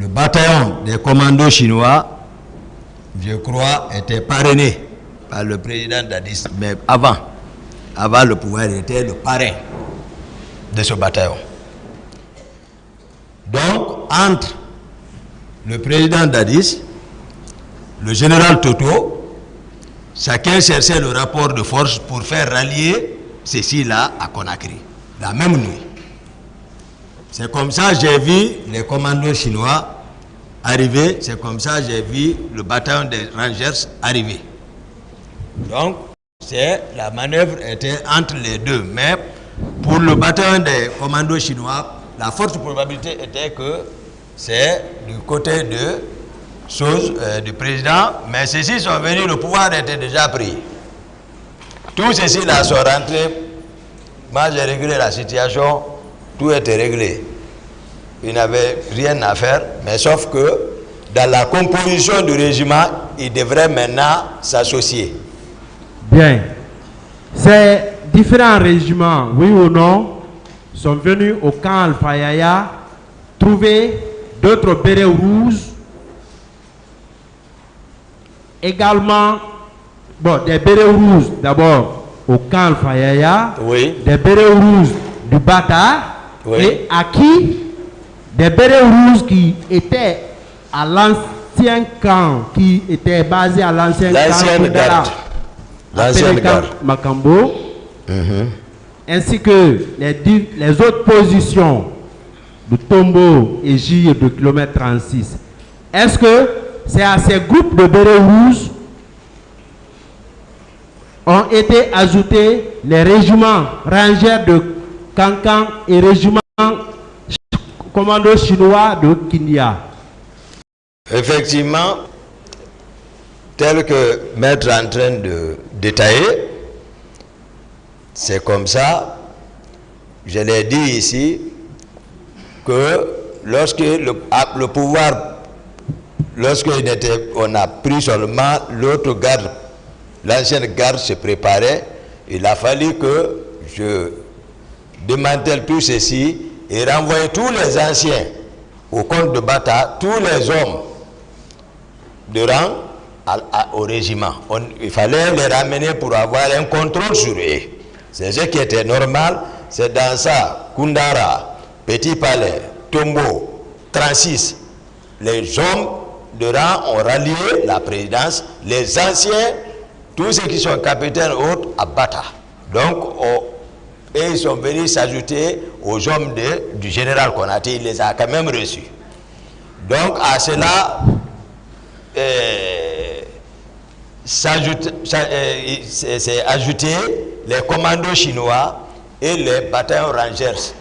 le bataillon des commandos chinois, je crois, était parrainé par le président Dadis. Mais avant le pouvoir, il était le parrain de ce bataillon. Donc, entre le président Dadis, le général Toto, chacun cherchait le rapport de force pour faire rallier ceci-là à Conakry, la même nuit. C'est comme ça que j'ai vu les commandos chinois arriver, c'est comme ça que j'ai vu le bataillon des Rangers arriver. Donc, la manœuvre était entre les deux. Mais pour le bataillon des commandos chinois, la forte probabilité était que c'est du côté du président, mais ceux-ci sont venus, le pouvoir était déjà pris. Tous ceux-ci là sont rentrés. Moi j'ai réglé la situation, tout était réglé. Il n'avait rien à faire, mais sauf que dans la composition du régiment, il devrait maintenant s'associer. Bien. Ces différents régiments, oui ou non, sont venus au camp Alpha Yaya trouver d'autres bérets rouges, également, des bérets rouges d'abord au camp Alpha Yaya, oui. Des bérets rouges du Bata, oui. Et à qui des bérets rouges qui étaient à l'ancien camp, qui était basé à l'ancien camp l'ancienne garde Makambo, ainsi que les autres positions de Tombo et J de kilomètre 36. Est-ce que c'est à ces groupes de bérets rouges ont été ajoutés les régiments rangers de Kankan et régiments commandos chinois de Kinya? Effectivement, tel que Maître est en train de détailler, c'est comme ça, je l'ai dit ici, que lorsque le pouvoir, on a pris seulement l'autre garde, l'ancienne garde se préparait, il a fallu que je démantèle tout ceci et renvoyer tous les anciens au compte de Bata, tous les hommes de rang au régiment. Il fallait les ramener pour avoir un contrôle sur eux. C'est ce qui était normal. C'est dans ça, Koundara, Petit Palais, Tombo, 36, les hommes de rang ont rallié la présidence, les anciens, tous ceux qui sont capitaines autres, à Bata. Donc, et ils sont venus s'ajouter aux hommes du général Konaté, il les a quand même reçus. Donc, à cela, c'est ajouté les commandos chinois et les bataillons rangers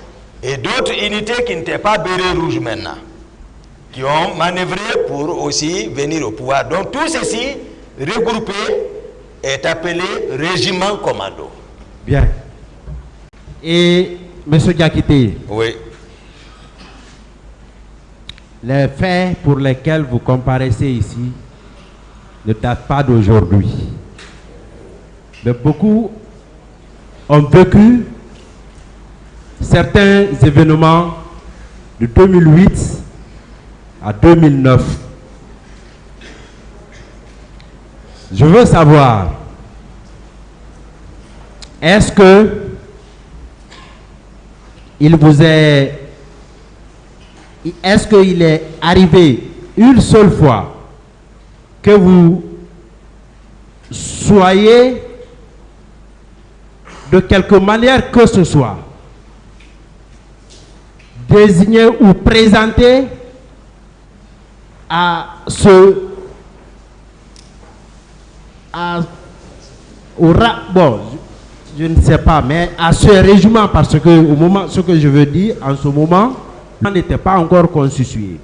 et d'autres unités qui n'étaient pas bérets rouges maintenant, qui ont manœuvré pour aussi venir au pouvoir. Donc tout ceci regroupé est appelé régiment commando. Bien. Et M. Diakité, oui. Les faits pour lesquels vous comparaissez ici ne datent pas d'aujourd'hui. Mais beaucoup ont vécu certains événements de 2008 à 2009. Je veux savoir, est-ce que il est arrivé une seule fois que vous soyez de quelque manière que ce soit désigné ou présenté je ne sais pas, mais à ce régiment, parce que au moment, ce que je veux dire, en ce moment, on n'était pas encore constitué.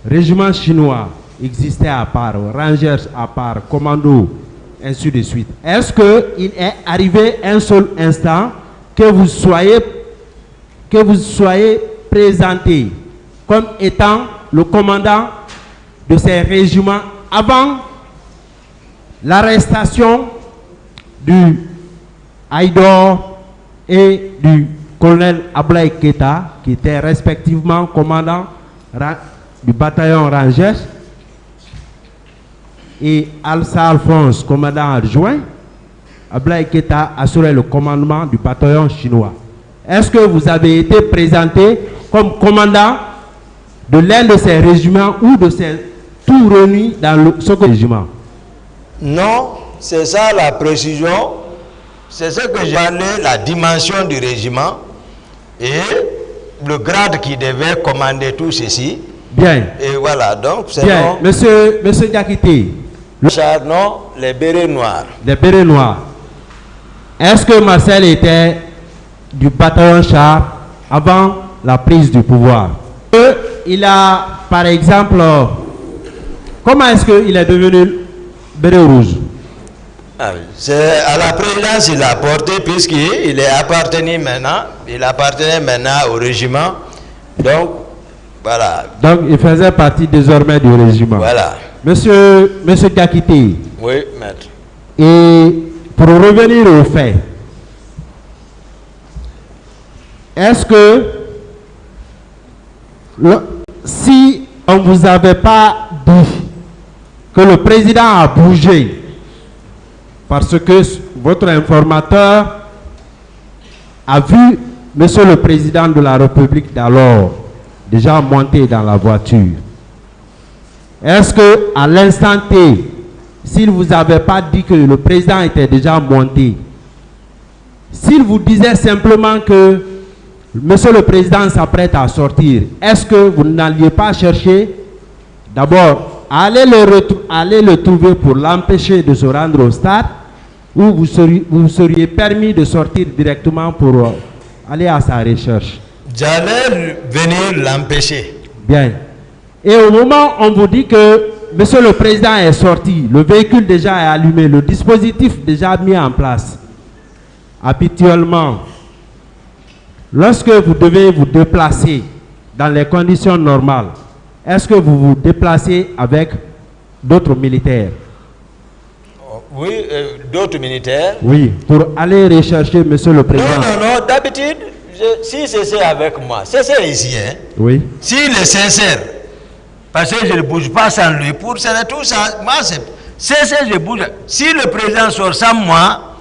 Régiment chinois existait à part, Rangers à part, commando, ainsi de suite. Est-ce qu'il est arrivé un seul instant que vous soyez présenté comme étant le commandant de ces régiments avant l'arrestation du Haïdor et du colonel Ablaï Keta, qui étaient respectivement commandants du bataillon Rangers, et Alsa Alphonse, commandant adjoint. Ablaye Keita assurait le commandement du bataillon chinois. Est-ce que vous avez été présenté comme commandant de l'un de ces régiments ou de ces tout réunis dans ce régiment? Non, c'est ça la précision. C'est ce que j'ai parlé, la dimension du régiment et le grade qui devait commander tout ceci. Bien. Et voilà, donc c'est bien. Monsieur Diakité. Non, les bérets noirs. Les bérets noirs. Est-ce que Marcel était du bataillon char avant la prise du pouvoir? Il a, par exemple, comment est-ce qu'il est devenu béret rouge? C'est à la présidence il a porté puisqu'il est appartenu maintenant, il appartenait maintenant au régiment. Donc, voilà. Donc, il faisait partie désormais du régiment. Voilà. Monsieur Kakité. Oui, maître. Et pour revenir au fait, est-ce que si on ne vous avait pas dit que le président a bougé parce que votre informateur a vu monsieur le président de la République d'alors déjà monté dans la voiture, est-ce que à l'instant T, s'il ne vous avait pas dit que le président était déjà monté, s'il vous disait simplement que monsieur le président s'apprête à sortir, est-ce que vous n'alliez pas chercher d'abord à aller le trouver pour l'empêcher de se rendre au stade, ou vous seriez permis de sortir directement pour aller à sa recherche? J'allais venir l'empêcher. Bien. Et au moment où on vous dit que monsieur le président est sorti, le véhicule déjà est allumé, le dispositif déjà mis en place, habituellement, lorsque vous devez vous déplacer dans les conditions normales, est-ce que vous vous déplacez avec d'autres militaires? Oui, d'autres militaires. Oui, pour aller rechercher monsieur le président. Non, d'habitude, si c'est avec moi, c'est ici, hein. Oui. S'il est sincère, parce que je ne bouge pas sans lui, pour ça, tout ça, moi, c'est je bouge. Si le président sort sans moi,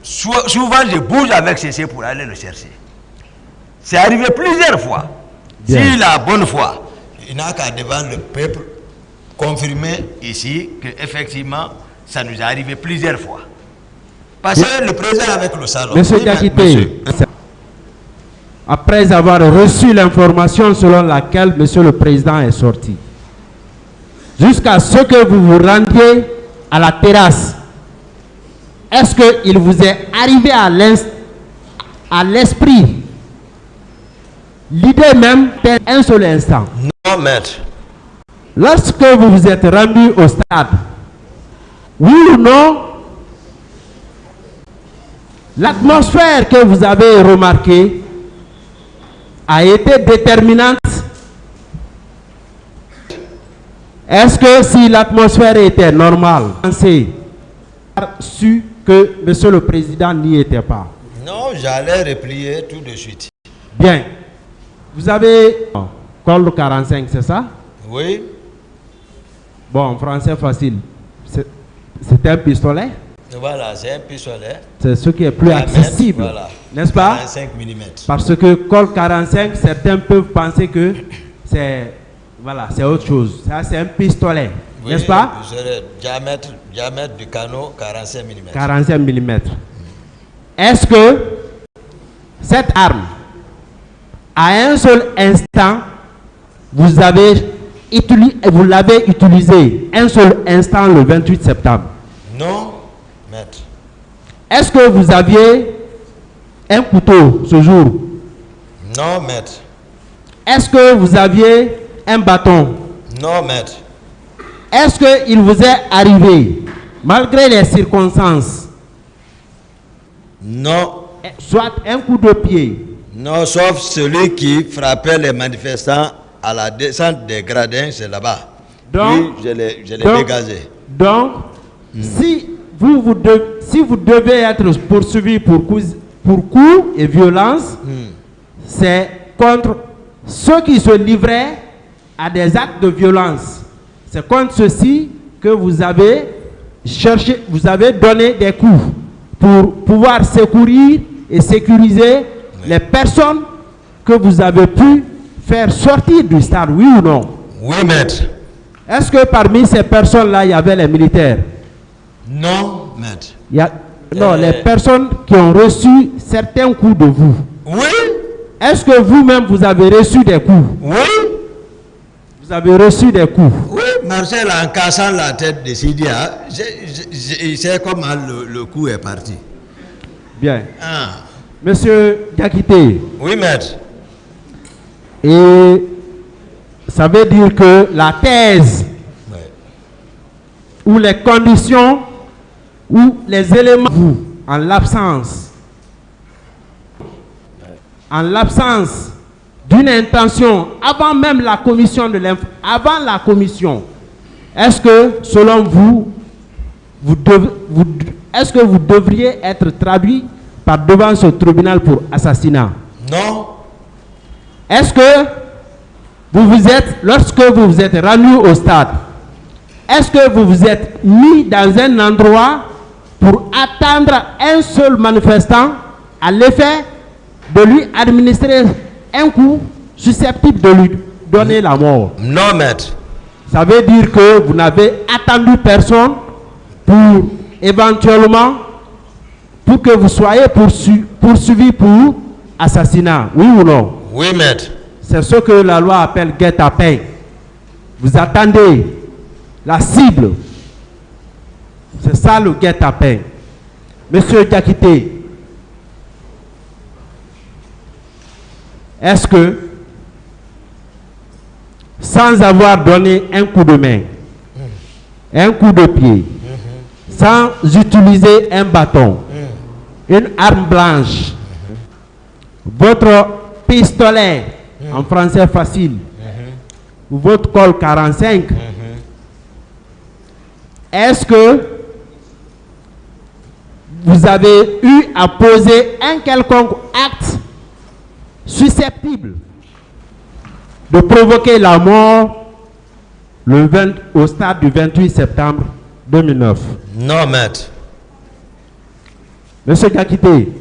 souvent je bouge avec CC pour aller le chercher. C'est arrivé plusieurs fois. S'il a bonne foi, il n'a qu'à devant le peuple confirmer ici qu'effectivement, ça nous est arrivé plusieurs fois. Parce que le président avec le salon. Monsieur Diakité, après avoir reçu l'information selon laquelle monsieur le président est sorti, jusqu'à ce que vous vous rendiez à la terrasse, est-ce qu'il vous est arrivé à l'esprit l'idée même d'un seul instant? Non, maître. Lorsque vous vous êtes rendu au stade, oui ou non, l'atmosphère que vous avez remarquée a été déterminante? Est-ce que si l'atmosphère était normale, vous pensez su que monsieur le président n'y était pas? Non, j'allais replier tout de suite. Bien. Vous avez Colt 45, c'est ça? Oui. Bon, en français facile. C'est un pistolet? Voilà, c'est un pistolet. C'est ce qui est plus accessible, voilà. N'est-ce pas? 45 mm. Parce que Colt 45, certains peuvent penser que c'est autre chose. Ça, c'est un pistolet, oui, n'est-ce pas? Diamètre du canon 45 mm. 45 mm. Est-ce que cette arme, à un seul instant, vous l'avez utilisée un seul instant le 28 septembre? Non, maître. Est-ce que vous aviez un couteau ce jour? Non, maître. Est-ce que vous aviez un bâton? Non, maître. Est-ce qu'il vous est arrivé, malgré les circonstances, non, soit un coup de pied? Non, sauf celui qui frappait les manifestants à la descente des gradins, c'est là-bas. Donc, je l'ai dégagé. Donc, si vous devez être poursuivi pour coups et violences, c'est contre ceux qui se livraient à des actes de violence. C'est contre ceci que vous avez cherché, vous avez donné des coups pour pouvoir secourir et sécuriser les personnes que vous avez pu faire sortir du stade, oui ou non? Oui, maître. Est-ce que parmi ces personnes-là, il y avait les militaires? Non, maître. Non, les personnes qui ont reçu certains coups de vous. Oui. Est-ce que vous-même, vous avez reçu des coups? Oui. Vous avez reçu des coups? Oui, Marcel, en cassant la tête de Sidia, je sais comment le coup est parti. Bien. Ah. Monsieur Diakité. Oui, maître. Et ça veut dire que la thèse ou les conditions ou les éléments, vous, en l'absence d'une intention avant même la commission de avant la commission, est-ce que selon vous, est-ce que vous devriez être traduit par devant ce tribunal pour assassinat? Non. Est-ce que lorsque vous vous êtes rendu au stade, est-ce que vous vous êtes mis dans un endroit pour attendre un seul manifestant à l'effet de lui administrer un coup susceptible de lui donner la mort? Non, maître. Ça veut dire que vous n'avez attendu personne pour éventuellement, pour que vous soyez poursuivi pour assassinat, oui ou non? Oui, maître. C'est ce que la loi appelle guet-apens. Vous attendez la cible. C'est ça le guet-apens. Monsieur Diakité, est-ce que, sans avoir donné un coup de main, un coup de pied, sans utiliser un bâton, une arme blanche, votre pistolet, en français facile, ou votre col 45, est-ce que vous avez eu à poser un quelconque acte susceptible de provoquer la mort au stade du 28 septembre 2009? Non, maître. Monsieur Diakité,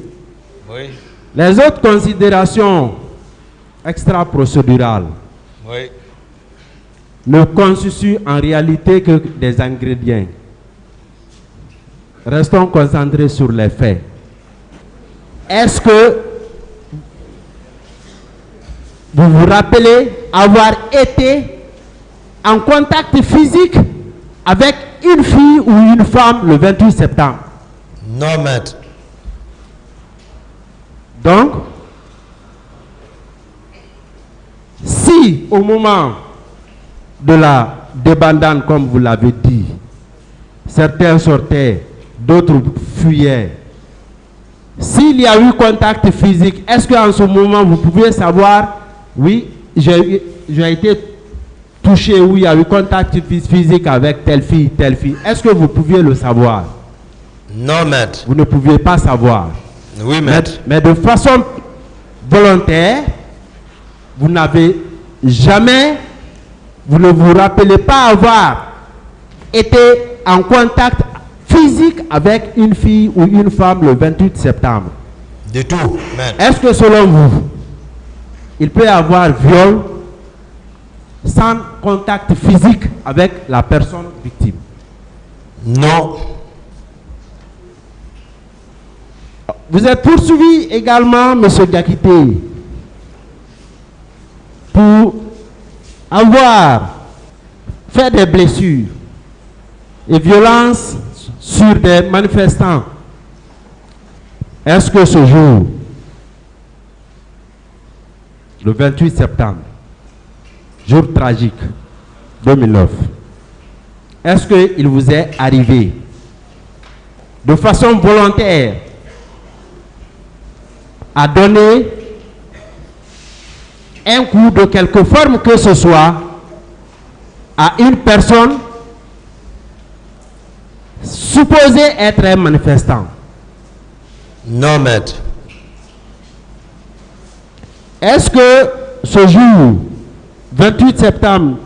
Oui. les autres considérations extra-procédurales ne constituent en réalité que des ingrédients. Restons concentrés sur les faits. Est-ce que vous vous rappelez avoir été en contact physique avec une fille ou une femme le 28 septembre? Non, maître. Donc, si au moment de la débandade, comme vous l'avez dit, certains sortaient, d'autres fuyaient, s'il y a eu contact physique, est-ce qu'en ce moment vous pouvez savoir, oui, j'ai été touché, ou il y a eu contact physique avec telle fille, est-ce que vous pouviez le savoir? Non, maître. Vous ne pouviez pas savoir. Oui, maître. Mais de façon volontaire, vous n'avez jamais, vous ne vous rappelez pas avoir été en contact physique avec une fille ou une femme le 28 septembre. Du tout, maître. Est-ce que selon vous, il peut y avoir viol sans contact physique avec la personne victime? Non. Vous êtes poursuivi également, M. Diakité, pour avoir fait des blessures et violences sur des manifestants. Est-ce que ce jour, le 28 septembre, jour tragique 2009, est-ce qu'il vous est arrivé de façon volontaire à donner un coup de quelque forme que ce soit à une personne supposée être un manifestant? Non, maître. Est-ce que ce jour, 28 septembre,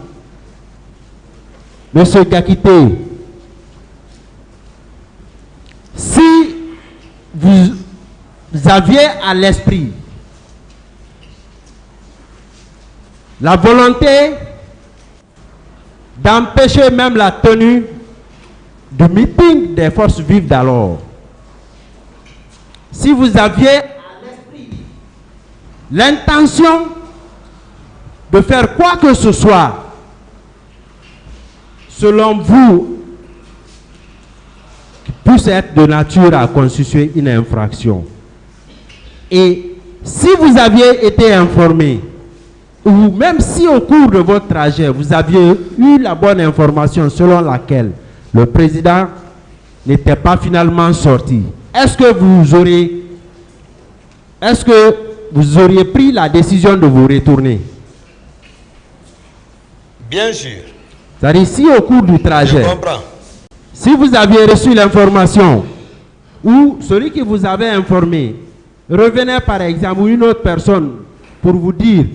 Monsieur Gakité, si vous aviez à l'esprit la volonté d'empêcher même la tenue du meeting des forces vives d'alors, si vous aviez à l'esprit l'intention de faire quoi que ce soit, selon vous, qui puisse être de nature à constituer une infraction, et si vous aviez été informé, ou même si au cours de votre trajet, vous aviez eu la bonne information selon laquelle le président n'était pas finalement sorti, est-ce que vous auriez pris la décision de vous retourner? Bien sûr. C'est-à-dire, si au cours du trajet, Je comprends. si vous aviez reçu l'information, ou celui qui vous avait informé revenait par exemple, ou une autre personne pour vous dire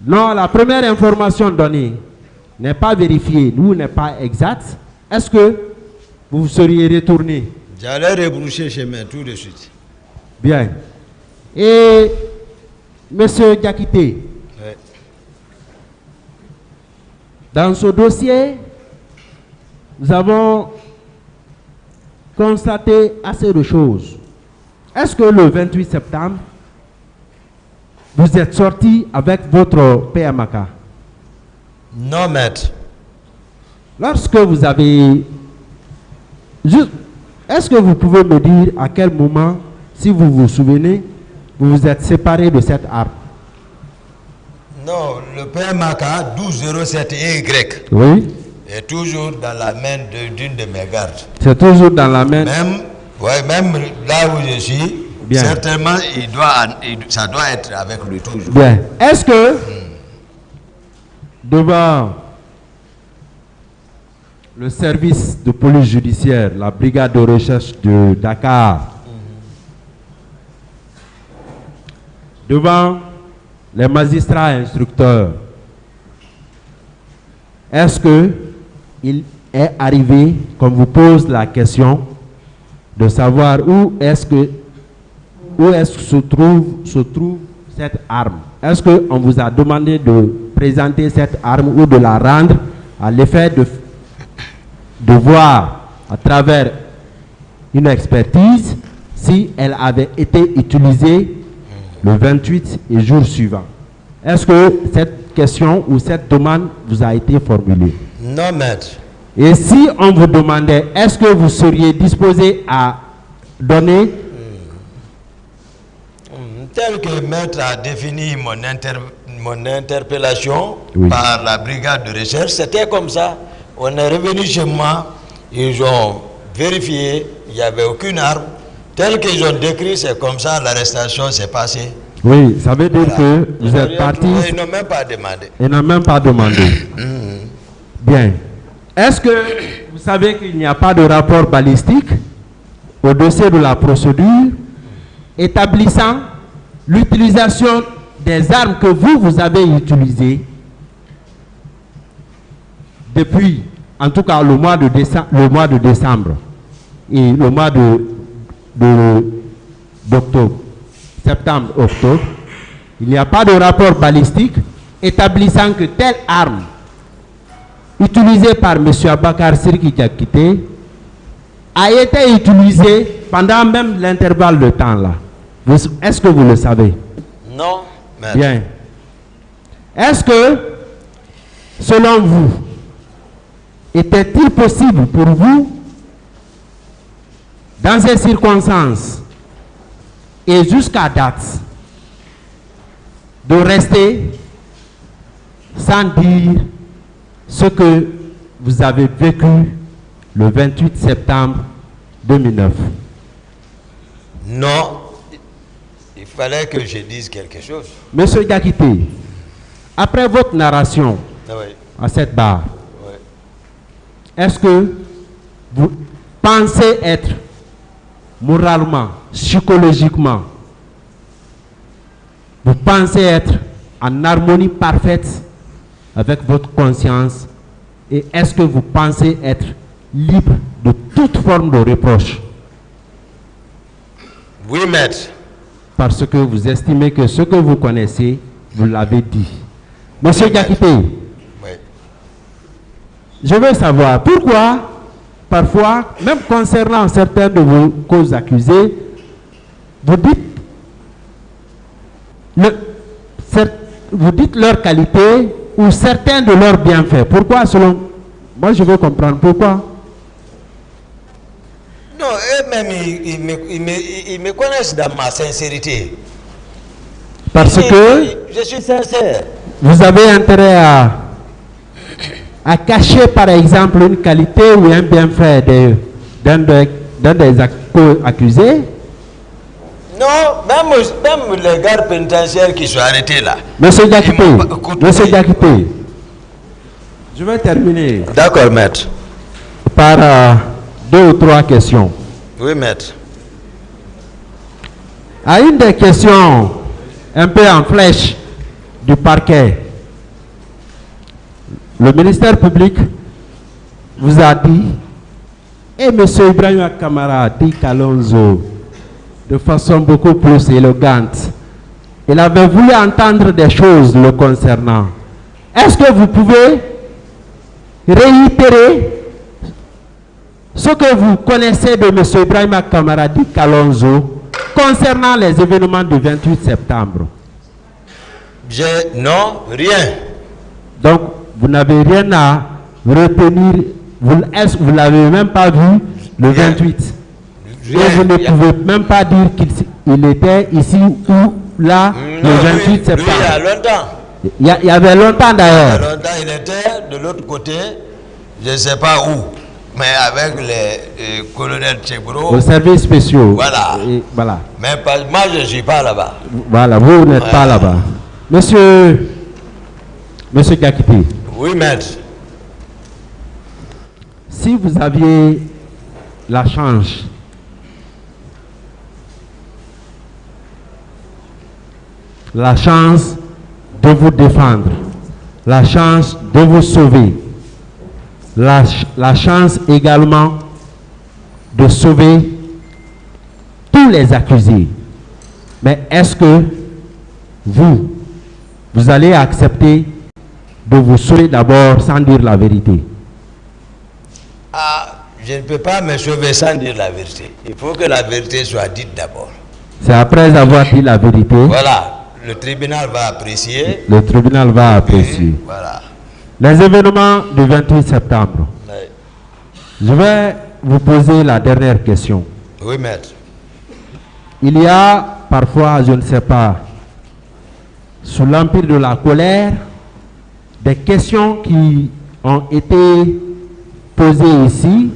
non, la première information donnée n'est pas vérifiée ou n'est pas exacte, est-ce que vous seriez retourné? J'allais rebrousser chemin tout de suite. Bien. Et Monsieur Diakité, Ouais. dans ce dossier, nous avons constaté assez de choses. Est-ce que le 28 septembre, vous êtes sorti avec votre PMAK? Non, maître. Lorsque vous avez... Est-ce que vous pouvez me dire à quel moment, si vous vous souvenez, vous vous êtes séparé de cette arme? Non, le PMAK 1207Y Oui. est toujours dans la main d'une de mes gardes. C'est toujours dans la main. Même là où je suis, Bien. certainement, ça doit être avec lui toujours. Bien. Est-ce que, devant le service de police judiciaire, la brigade de recherche de Dakar, devant les magistrats instructeurs, est-ce que il est arrivé, qu'on vous pose la question, de savoir où est-ce que se trouve cette arme? Est-ce qu'on vous a demandé de présenter cette arme ou de la rendre à l'effet de voir à travers une expertise si elle avait été utilisée le 28 et jour suivant? Est-ce que cette question ou cette demande vous a été formulée? Non, maître. Et si on vous demandait, est-ce que vous seriez disposé à donner? Tel que le maître a défini mon interpellation Oui. par la brigade de recherche, c'était comme ça. On est revenu chez moi, ils ont vérifié, il n'y avait aucune arme. Tel qu'ils ont décrit, c'est comme ça, l'arrestation s'est passée. Oui, ça veut dire Voilà. que vous Ils n'ont êtes rien parti. trouvé, ils n'ont même pas demandé. Et n'a même pas demandé. Bien. Est-ce que vous savez qu'il n'y a pas de rapport balistique au dossier de la procédure établissant l'utilisation des armes que vous avez utilisées depuis, en tout cas, le mois de décembre et le mois d'octobre, septembre, octobre? Il n'y a pas de rapport balistique établissant que telle arme utilisée par M. Abakar Siriki Diakité a été utilisée pendant même l'intervalle de temps là. Est-ce que vous le savez? Non, maître. Bien. Est-ce que, selon vous, était-il possible pour vous, dans ces circonstances et jusqu'à date, de rester sans dire ce que vous avez vécu le 28 septembre 2009? Non, il fallait que je dise quelque chose. Monsieur Diakité, après votre narration Oui, à cette barre, oui. est-ce que vous pensez être moralement, psychologiquement, vous pensez être en harmonie parfaite avec votre conscience et est-ce que vous pensez être libre de toute forme de reproche? Oui, maître. Parce que vous estimez que ce que vous connaissez, vous l'avez dit. Monsieur Diakité, Oui. je veux savoir pourquoi, parfois, même concernant certaines de vos causes accusées, vous dites leur qualité ou certains de leurs bienfaits. Pourquoi selon... Moi, je veux comprendre pourquoi. Non, eux-mêmes, ils me connaissent dans ma sincérité. Parce que je suis sincère. vous avez intérêt à cacher, par exemple, une qualité ou un bienfait d'un des accusés. Non, même les gardes pénitentiaires qui sont arrêtés là. Monsieur Diakité, je vais terminer. D'accord, maître. Par 2 ou 3 questions. Oui, maître. À une des questions un peu en flèche du parquet, le ministère public vous a dit, et M. Ibrahim Kamara dit Kalonzo, de façon beaucoup plus élégante, il avait voulu entendre des choses le concernant. Est-ce que vous pouvez réitérer ce que vous connaissez de M. Ibrahim Kamara dit Kalonzo concernant les événements du 28 septembre? Non, rien. Donc, vous n'avez rien à retenir. Vous ne l'avez même pas vu le 28. Rien. Et vous ne pouvez même pas dire qu'il était ici ou là le 28 septembre. Lui, il y a longtemps. Il y avait longtemps d'ailleurs. Il y a longtemps, il était de l'autre côté, je ne sais pas où, mais avec les colonels Tchekbro. Aux services spéciaux. Voilà. Voilà. Mais moi, je ne suis pas là-bas. Voilà, vous n'êtes pas là-bas. Monsieur Diakité. Oui, maître. Si vous aviez la chance de vous défendre, la chance de vous sauver, la chance également de sauver tous les accusés. Mais est-ce que vous allez accepter de vous sauver d'abord sans dire la vérité? Ah, je ne peux pas me sauver sans dire la vérité. Il faut que la vérité soit dite d'abord. C'est après avoir dit la vérité. Voilà. Le tribunal va apprécier. Le tribunal va apprécier. Voilà. Les événements du 28 septembre. Oui. Je vais vous poser la dernière question. Oui, maître. Il y a parfois, je ne sais pas, sous l'empire de la colère, des questions qui ont été posées ici,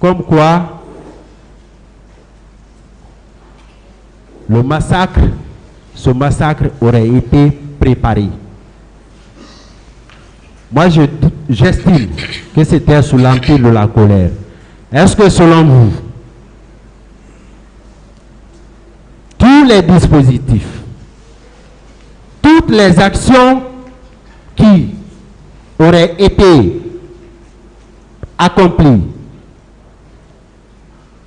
comme quoi ce massacre aurait été préparé. Moi, j'estime que c'était sous l'empire de la colère. Est-ce que selon vous, tous les dispositifs, toutes les actions qui auraient été accomplies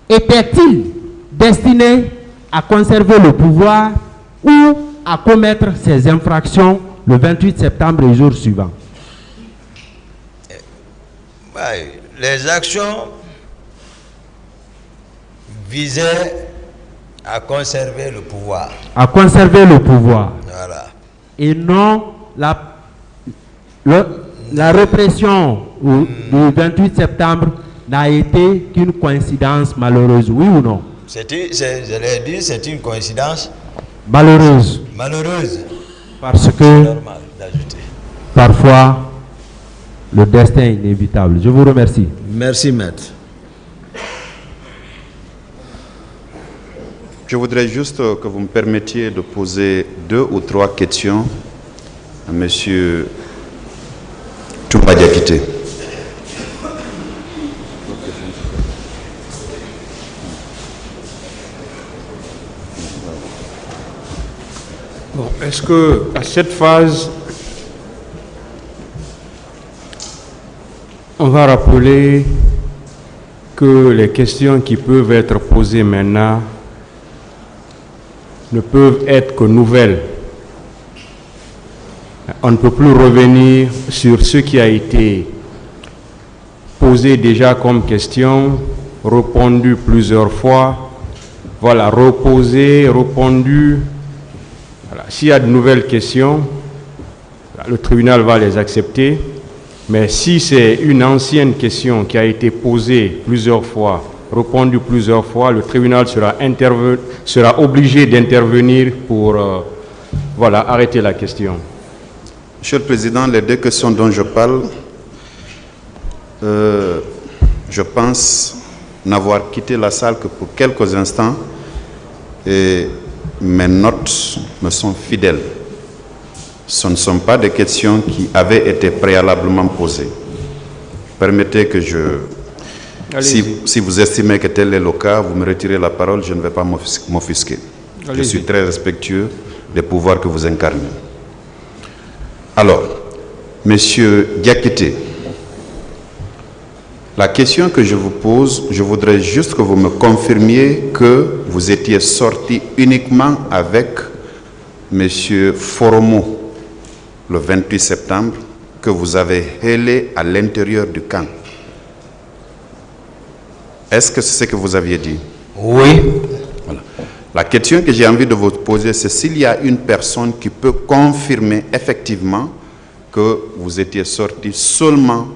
étaient-ils destinés à conserver le pouvoir ou à commettre ces infractions le 28 septembre et jour suivant? Les actions visaient à conserver le pouvoir. À conserver le pouvoir. Voilà. Et non la répression du 28 septembre n'a été qu'une coïncidence malheureuse, oui ou non? Je l'ai dit, c'est une coïncidence malheureuse. Malheureuse. Parce que Normal d'ajouter. Parfois, le destin est inévitable. Je vous remercie. Merci, maître. Je voudrais juste que vous me permettiez de poser 2 ou 3 questions à M. Toumba Diakité. Bon, est-ce que à cette phase, On va rappeler que les questions qui peuvent être posées maintenant ne peuvent être que nouvelles. On ne peut plus revenir sur ce qui a été posé déjà comme question, répondu plusieurs fois, voilà, reposé, répondu. Voilà. S'il y a de nouvelles questions, le tribunal va les accepter. Mais si c'est une ancienne question qui a été posée plusieurs fois, répondue plusieurs fois, le tribunal sera obligé d'intervenir pour voilà, arrêter la question. Monsieur le Président, les deux questions dont je parle, je pense n'avoir quitté la salle que pour quelques instants et mes notes me sont fidèles. Ce ne sont pas des questions qui avaient été préalablement posées. Permettez que si vous estimez que tel est le cas, vous me retirez la parole, je ne vais pas m'offusquer. Je suis très respectueux des pouvoirs que vous incarnez. Alors, Monsieur Diakité, la question que je vous pose, je voudrais juste que vous me confirmiez que vous étiez sorti uniquement avec Monsieur Foromo le 28 septembre, que vous avez hélé à l'intérieur du camp. Est-ce que c'est ce que vous aviez dit? Oui. Voilà. La question que j'ai envie de vous poser, c'est s'il y a une personne qui peut confirmer effectivement que vous étiez sorti seulement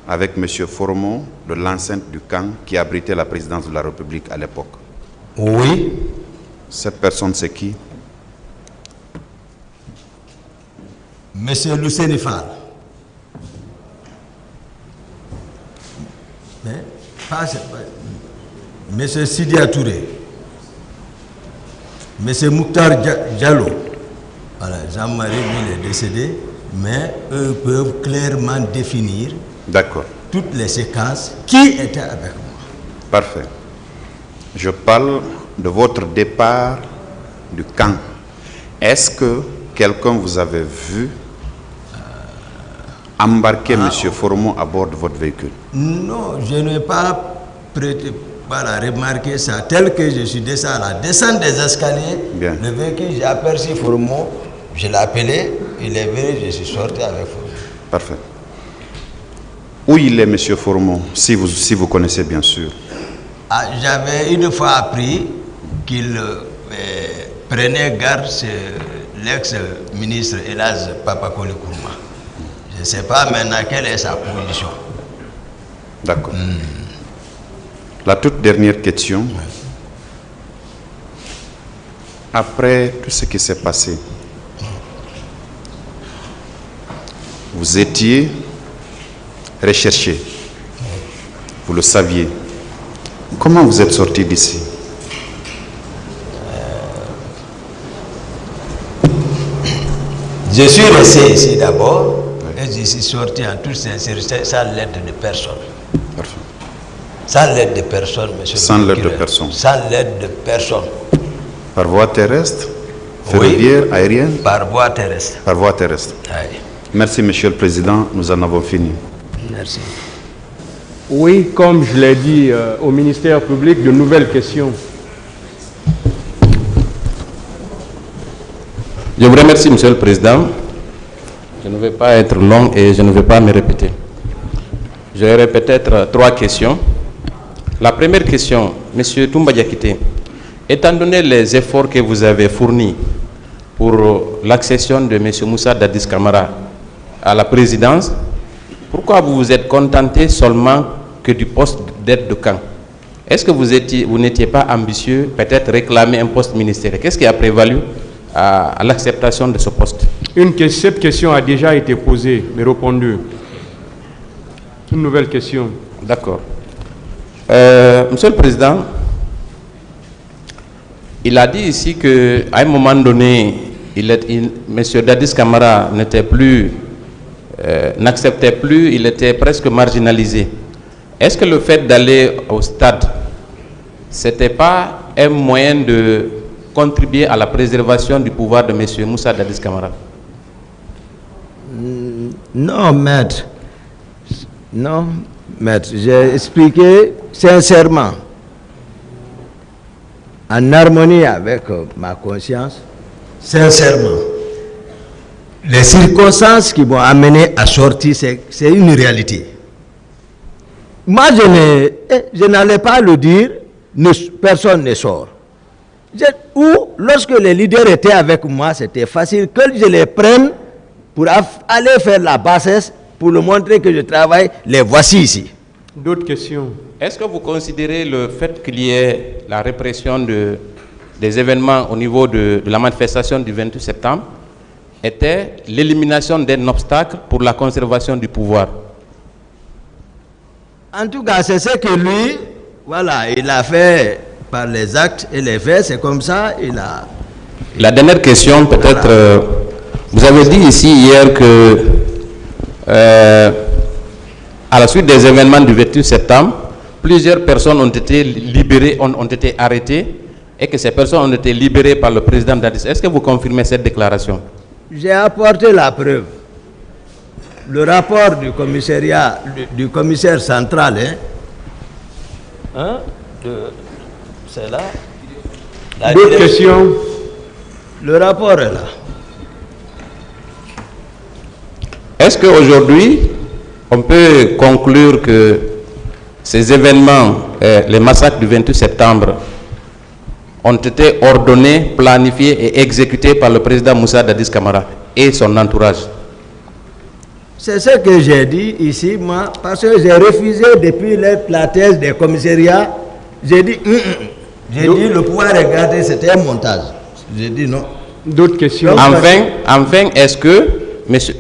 avec M. Foromo de l'enceinte du camp qui abritait la présidence de la République à l'époque. Oui. Cette personne, c'est qui? Monsieur Lucénifal. Mais pas Monsieur Sidia Touré. Monsieur Mouktar Diallo. Voilà, Jean-Marie il est décédé, mais eux peuvent clairement définir toutes les séquences qui étaient avec moi. Parfait. Je parle de votre départ du camp. Est-ce que quelqu'un vous avait vu embarquer M. Foromo à bord de votre véhicule? Non, je n'ai pas remarqué ça. Tel que je suis descendu à la descente des escaliers, bien, le véhicule, j'ai aperçu Foromo, je l'ai appelé, il est venu, je suis sorti avec Foromo. Parfait. Où il est, M. Foromo, si vous connaissez bien sûr? J'avais une fois appris qu'il prenait garde sur l'ex-ministre Elaz Papakoli Kourma. Je ne sais pas maintenant quelle est sa position. D'accord. La toute dernière question. Après tout ce qui s'est passé, vous étiez recherché. Vous le saviez. Comment vous êtes sorti d'ici? Je suis resté ici d'abord. Et je suis sorti en toute sincérité sans l'aide de personne. Parfait. Sans l'aide de personne, monsieur Sans le l'aide de procureur. personne. Sans l'aide de personne. Par voie terrestre, ferroviaire, oui, aérienne? Par voie terrestre. Par voie terrestre. Oui. Merci, Monsieur le Président. Nous en avons fini. Merci. Oui, comme je l'ai dit au ministère public, de nouvelles questions. Je vous remercie, Monsieur le Président. Je ne vais pas être long et je ne vais pas me répéter. J'aurai peut-être 3 questions. La première question, Monsieur Toumba Diakité, étant donné les efforts que vous avez fournis pour l'accession de M. Moussa Dadis Camara à la présidence, pourquoi vous vous êtes contenté seulement que du poste d'aide de camp? Est-ce que vous n'étiez pas ambitieux, peut-être réclamer un poste ministériel? Qu'est-ce qui a prévalu à l'acceptation de ce poste? Cette question a déjà été posée, mais répondue. Une nouvelle question. D'accord. Monsieur le Président, il a dit ici qu'à un moment donné, M. Dadis Camara n'acceptait plus, il était presque marginalisé. Est-ce que le fait d'aller au stade, ce n'était pas un moyen de contribuer à la préservation du pouvoir de M. Moussa Dadis Camara? Non, maître. Non, maître, j'ai expliqué sincèrement, en harmonie avec ma conscience, sincèrement. Les circonstances qui m'ont amené à sortir, c'est une réalité. Moi, je n'allais pas le dire, personne ne sort. Ou, lorsque les leaders étaient avec moi, c'était facile que je les prenne pour aller faire la bassesse, pour leur montrer que je travaille, les voici ici. D'autres questions? Est-ce que vous considérez le fait qu'il y ait la répression des événements au niveau de la manifestation du 28 septembre était l'élimination d'un obstacle pour la conservation du pouvoir? En tout cas, c'est ce que lui, voilà, il a fait par les actes et les faits, c'est comme ça, il a... La dernière question, peut-être, voilà. Vous avez dit ici hier que, à la suite des événements du 28 septembre, plusieurs personnes ont été libérées, ont été arrêtées, et que ces personnes ont été libérées par le président Dadis. Est-ce que vous confirmez cette déclaration? J'ai apporté la preuve. Le rapport du commissariat, du commissaire central, c'est là. D'autres questions? Le rapport est là. Est-ce qu'aujourd'hui, on peut conclure que ces événements, les massacres du 28 septembre, ont été ordonnés, planifiés et exécutés par le président Moussa Dadis Camara et son entourage? C'est ce que j'ai dit ici, moi, parce que j'ai refusé depuis la thèse des commissariats. J'ai dit, j'ai dit le pouvoir regarder, c'était un montage. J'ai dit non. D'autres questions? Enfin, est-ce que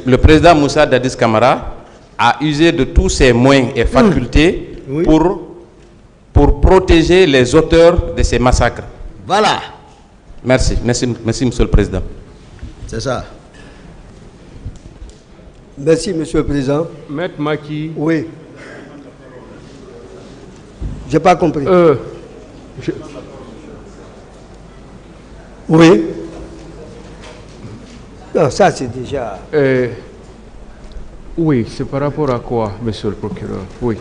le président Moussa Dadis Camara a usé de tous ses moyens et facultés oui, pour protéger les auteurs de ces massacres? Voilà. Merci, Monsieur le Président. C'est ça. Merci, Monsieur le Président. Maître Maki. Oui. Je n'ai pas compris. Oui. Non, ça c'est déjà... Oui, c'est par rapport à quoi, Monsieur le procureur? Oui.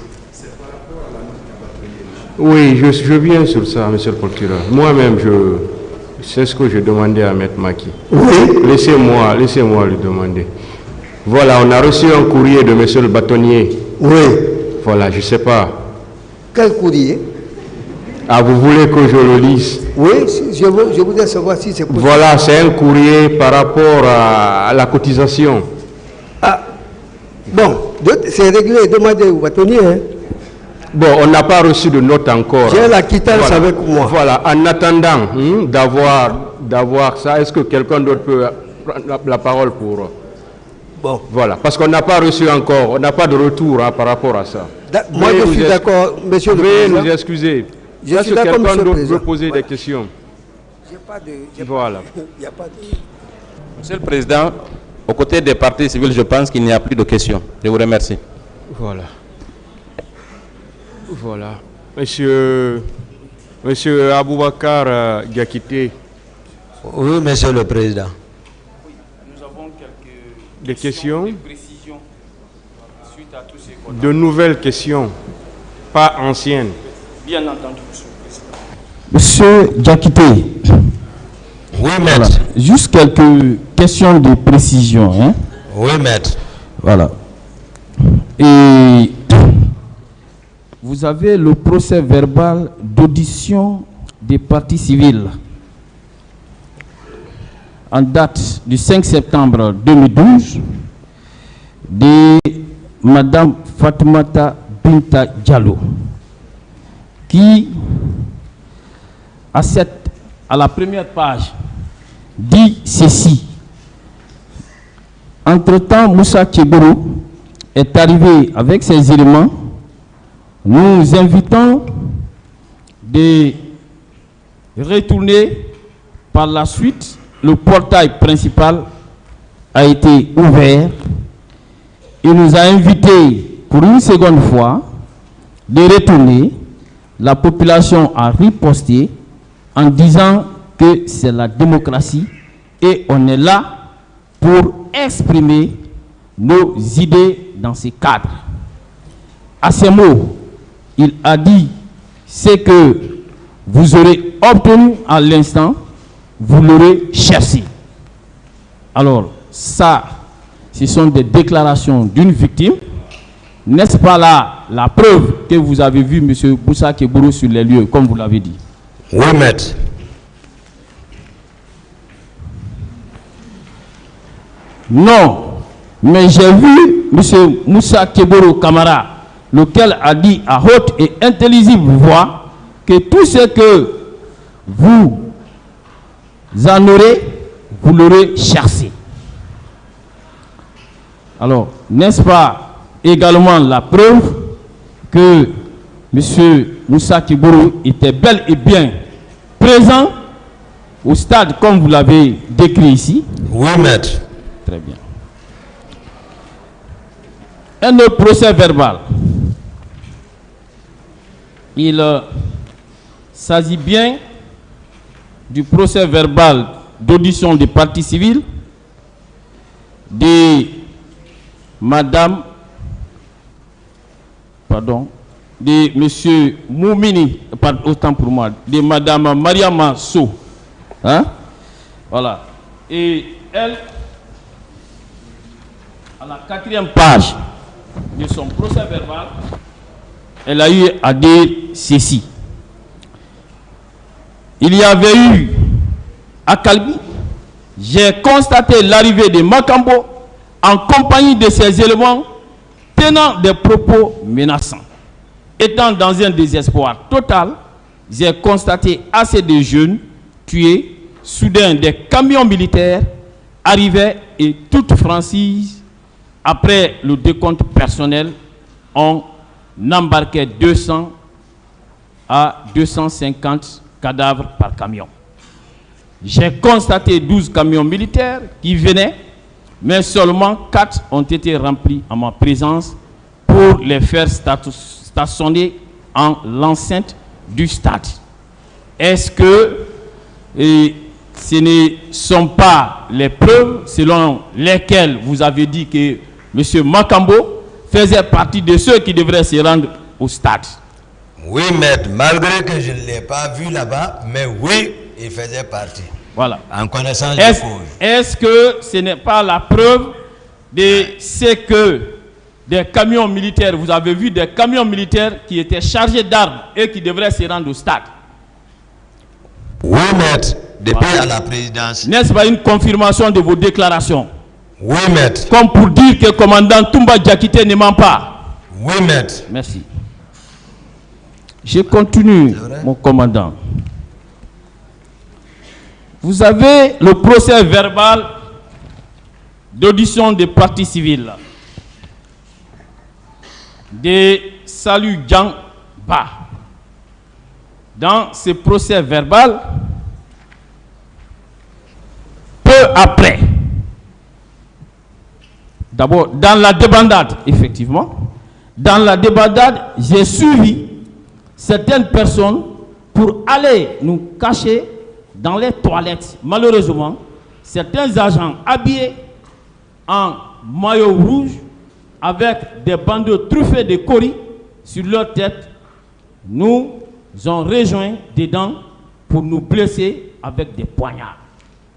Oui, je viens sur ça, Monsieur le procureur. Moi-même, c'est ce que je demandais à Maître Maki. Oui. Laissez-moi lui demander. Voilà, on a reçu un courrier de Monsieur le bâtonnier. Oui. Voilà, je ne sais pas. Quel courrier? Ah, vous voulez que je le lise? Oui, je voudrais savoir si c'est possible. Voilà, c'est un courrier par rapport à la cotisation. Ah, bon, c'est réglé, demandez au bâtonnier. Hein. Bon, on n'a pas reçu de note encore. J'ai la quittance avec moi. Voilà, en attendant d'avoir ça, est-ce que quelqu'un d'autre peut prendre la parole pour... Bon. Voilà, parce qu'on n'a pas reçu encore, on n'a pas de retour par rapport à ça. Moi, je suis d'accord, Monsieur le Président. Veuillez nous excuser. Je suis d'accord, quelqu'un Monsieur le d'autre Président. veut poser des questions? Voilà. Monsieur le Président, aux côtés des partis civils, je pense qu'il n'y a plus de questions. Je vous remercie. Voilà. Voilà. Monsieur Aboubakar Diakité. Oui, Monsieur le Président. Nous avons des questions, des précisions suite à tous ces contacts. De nouvelles questions, pas anciennes. Bien entendu, Monsieur le Président. Monsieur Diakité. Oui, maître. Voilà. Juste quelques questions de précision. Hein? Oui, maître. Voilà. Et vous avez le procès verbal d'audition des parties civiles en date du 5 septembre 2012 de Madame Fatoumata Binta Diallo, qui, à la première page, dit ceci. Entre-temps, Moussa Tchegoro est arrivé avec ses éléments. Nous invitons de retourner par la suite. Le portail principal a été ouvert. Il nous a invités pour une seconde fois de retourner. La population a riposté en disant que c'est la démocratie et on est là pour exprimer nos idées dans ces cadres. à ces mots, il a dit ce que vous aurez obtenu à l'instant, vous l'aurez cherché. Alors, ça, ce sont des déclarations d'une victime. N'est-ce pas là la preuve que vous avez vu M. Moussa Kebourou sur les lieux, comme vous l'avez dit? Oui, maître. Non, mais j'ai vu M. Moussa Kebourou Kamara, lequel a dit à haute et intelligible voix que tout ce que vous en aurez, vous l'aurez cherché. Alors, n'est-ce pas également la preuve que M. Moussa Kebourou était bel et bien présent au stade comme vous l'avez décrit ici? Oui, maître. Très bien. Un autre procès verbal. Il s'agit bien du procès verbal d'audition des parties civiles de Madame, de Monsieur Moumini, autant pour moi, de Madame Mariama So. Hein? Voilà. Et elle, à la 4e page de son procès verbal, elle a eu à dire ceci. Il y avait eu à Kalbi, j'ai constaté l'arrivée de Makambo en compagnie de ces éléments tenant des propos menaçants. Étant dans un désespoir total, j'ai constaté assez de jeunes tués. Soudain, des camions militaires arrivaient et toute franchise, après le décompte personnel, on embarquait 200 à 250 cadavres par camion. J'ai constaté 12 camions militaires qui venaient, mais seulement 4 ont été remplis en ma présence pour les faire stationner en l'enceinte du stade. Est-ce que ce ne sont pas les preuves selon lesquelles vous avez dit que M. Makambo faisait partie de ceux qui devraient se rendre au stade? Oui, maître, malgré que je ne l'ai pas vu là-bas, mais oui, il faisait partie. Voilà. En connaissance de cause. Est-ce que ce n'est pas la preuve de ce que des camions militaires, vous avez vu des camions militaires qui étaient chargés d'armes et qui devraient se rendre au stade? Oui, maître, depuis à la présidence. N'est-ce pas une confirmation de vos déclarations? Oui, maître. Comme pour dire que le commandant Toumba Diakité ne ment pas. Oui, maître. Merci. Je continue, mon commandant. Vous avez le procès verbal d'audition des parties civiles de Salut Djamba. Dans ce procès verbal, peu après, d'abord dans la débandade, effectivement, dans la débandade, j'ai suivi certaines personnes pour aller nous cacher dans les toilettes. Malheureusement, certains agents habillés en maillot rouge avec des bandeaux truffés de coris sur leur tête nous ont rejoints dedans pour nous blesser avec des poignards.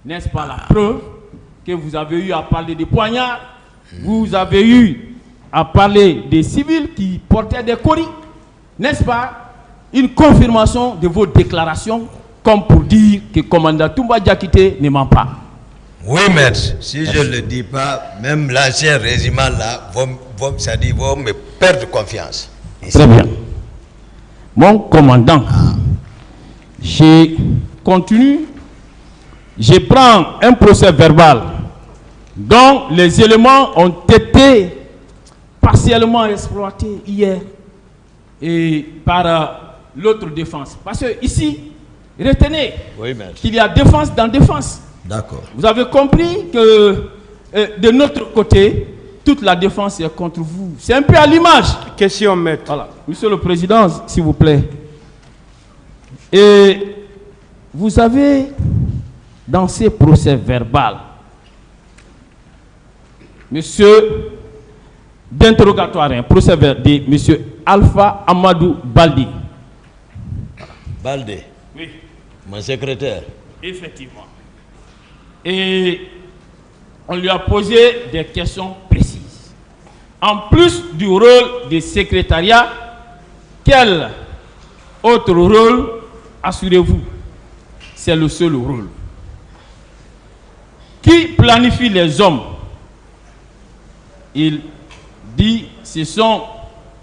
N'est-ce pas la preuve que vous avez eu à parler des poignards? Vous avez eu à parler des civils qui portaient des coris. N'est-ce pas une confirmation de vos déclarations, comme pour dire que le commandant Toumba Diakité ne ment pas? Oui, maître. Si je ne le dis pas, même l'ancien régiment là vont me perdre confiance. Ici. Très bien. Mon commandant, je continue. Je prends un procès verbal dont les éléments ont été partiellement exploités hier et par l'autre défense. Parce que ici, retenez qu'il y a défense dans défense. D'accord. Vous avez compris que de notre côté, toute la défense est contre vous. C'est un peu à l'image. Question, maître. Voilà. Monsieur le Président, s'il vous plaît. Et vous avez, dans ces procès verbaux, monsieur d'interrogatoire, un procès verbal de monsieur Alpha Amadou Baldé. Baldé. Oui. Mon secrétaire. Effectivement. Et on lui a posé des questions précises. En plus du rôle du secrétariat, quel autre rôle assurez-vous? C'est le seul rôle. Qui planifie les hommes? Il dit ce sont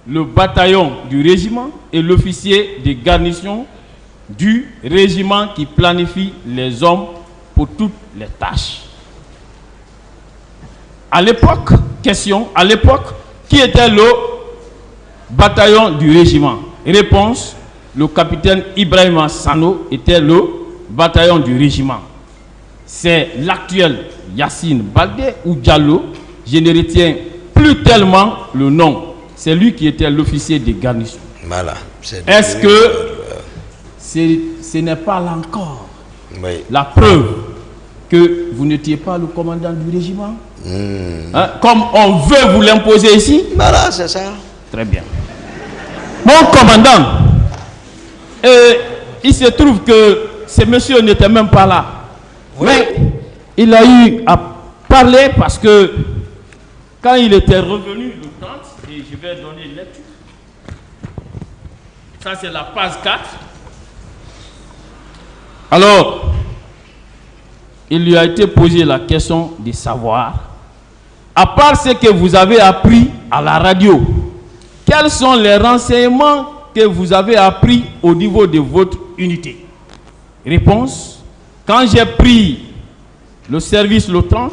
le bataillon du régiment et l'officier de garnison du régiment qui planifie les hommes pour toutes les tâches. À l'époque, question, à l'époque, qui était le bataillon du régiment? Réponse, le capitaine Ibrahima Sano était le bataillon du régiment. C'est l'actuel Yassine Baldé ou Diallo, je ne retiens plus tellement le nom. C'est lui qui était l'officier de garnison. Voilà. Est-ce que ce n'est pas là encore la preuve que vous n'étiez pas le commandant du régiment? Hein? Comme on veut vous l'imposer ici? Voilà, c'est ça. Très bien. Mon commandant, il se trouve que ce monsieur n'était même pas là. Oui. Mais il a eu à parler parce que quand il était revenu le 30, et je vais donner une lecture. Ça c'est la page 4. Alors, il lui a été posé la question de savoir, à part ce que vous avez appris à la radio, quels sont les renseignements que vous avez appris au niveau de votre unité? Réponse, quand j'ai pris le service le 30,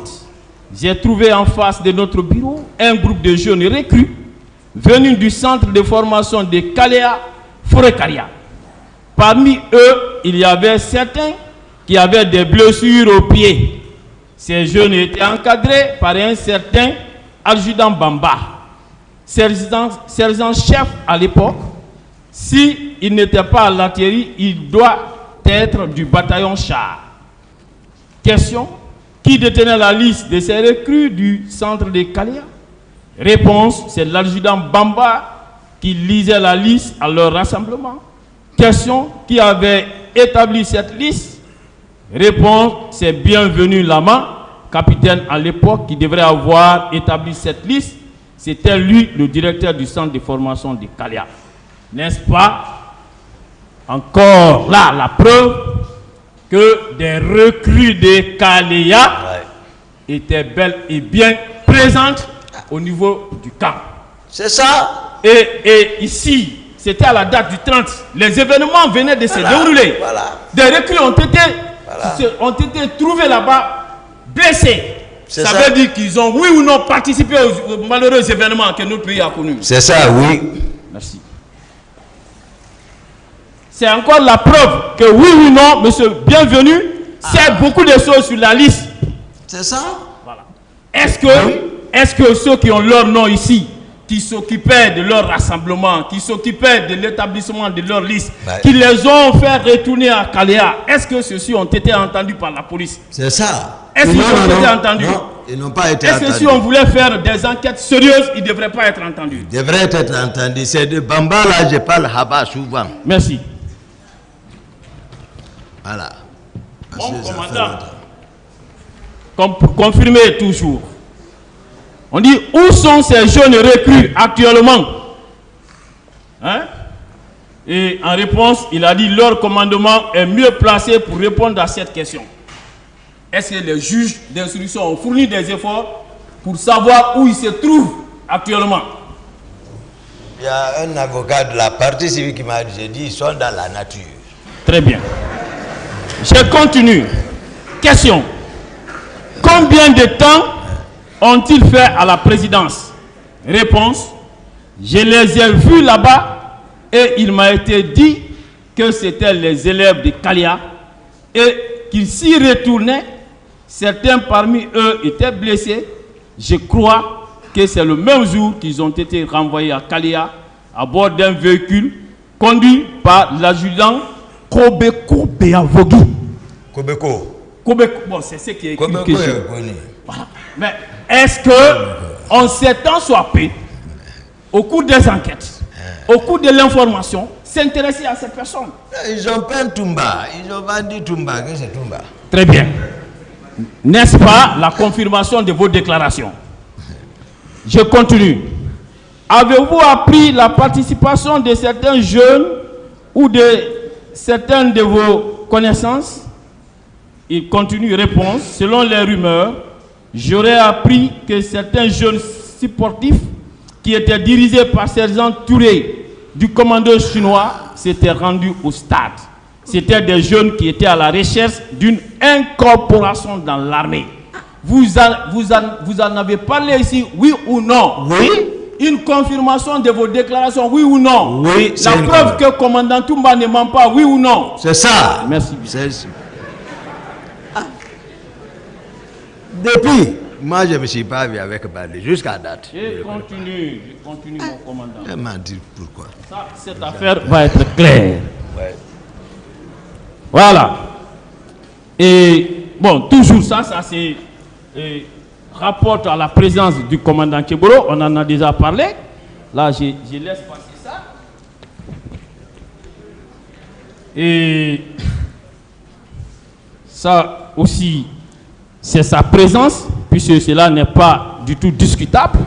j'ai trouvé en face de notre bureau un groupe de jeunes recrues venus du centre de formation de Kalea Forekaria. Parmi eux, il y avait certains qui avaient des blessures aux pieds. Ces jeunes étaient encadrés par un certain adjudant Bamba, sergent-chef à l'époque. S'il n'était pas à l'artillerie, il doit être du bataillon char. Question, qui détenait la liste de ces recrues du centre de Kalea? Réponse, c'est l'adjudant Bamba qui lisait la liste à leur rassemblement. Question, qui avait établi cette liste? Réponse, c'est Bienvenu Lama, capitaine à l'époque, qui devrait avoir établi cette liste. C'était lui le directeur du centre de formation de Kalea. N'est-ce pas? Encore là, la preuve que des recrues de Kalea étaient bel et bien présentes au niveau du camp. C'est ça. Et ici, c'était à la date du 30. Les événements venaient de se dérouler. Voilà. Des recrues ont été trouvés là-bas, blessés. Ça veut dire qu'ils ont, oui ou non, participé aux malheureux événements que notre pays a connus. C'est ça, oui. Merci. C'est encore la preuve que oui ou non, monsieur Bienvenu, sait beaucoup de choses sur la liste. C'est ça. Voilà. Est-ce que ceux qui ont leur nom ici, qui s'occupaient de leur rassemblement, qui s'occupaient de l'établissement de leur liste, qui les ont fait retourner à Kalea, est-ce que ceux-ci ont été entendus par la police? C'est ça. Est-ce qu'ils ont été entendus? Non, ils n'ont pas été entendus. Est-ce que si on voulait faire des enquêtes sérieuses, ils ne devraient pas être entendus? Ils devraient être entendus. C'est de Bamba là, je parle Haba souvent. Merci. Voilà. Mon commandant, comme pour confirmer toujours, on dit où sont ces jeunes recrues actuellement? Hein? Et en réponse, il a dit leur commandement est mieux placé pour répondre à cette question. Est-ce que les juges d'instruction ont fourni des efforts pour savoir où ils se trouvent actuellement? Il y a un avocat de la partie civile qui m'a dit ils sont dans la nature. Très bien. Je continue. Question. Combien de temps ont-ils fait à la présidence? Réponse. Je les ai vus là-bas et il m'a été dit que c'était les élèves de Kalea et qu'ils s'y retournaient. Certains parmi eux étaient blessés. Je crois que c'est le même jour qu'ils ont été renvoyés à Kalea à bord d'un véhicule conduit par l'adjudant Kobeko Beavogi. Kobeko. Bon, c'est ce qui est écrit. Kobeko voilà. Mais est-ce que, en ces temps soit peu, au cours des enquêtes, au cours de l'information, s'intéresser à cette personne. Ils ont peint Toumba. Ils ont vendu Toumba. Qu'est-ce que c'est Toumba? Très bien. N'est-ce pas la confirmation de vos déclarations? Je continue. Avez-vous appris la participation de certains jeunes ou de certaines de vos connaissances? Il continue, réponse. Selon les rumeurs, j'aurais appris que certains jeunes sportifs qui étaient dirigés par Sergent Touré du commando chinois s'étaient rendus au stade. C'était des jeunes qui étaient à la recherche d'une incorporation dans l'armée. Vous en avez parlé ici, oui ou non? Oui. Une confirmation de vos déclarations, oui ou non? Oui. La preuve que le commandant Toumba ne ment pas, oui ou non? C'est ça. Merci. Depuis, moi je ne me suis pas vu avec Bali jusqu'à date. Je continue mon commandant. Je m'en dis pourquoi. Ça, cette affaire va être claire. Ouais. Voilà. Et bon, toujours ça c'est rapporte à la présence du commandant Keboro. On en a déjà parlé. Là, je laisse passer ça. Et ça aussi, c'est sa présence, puisque cela n'est pas du tout discutable.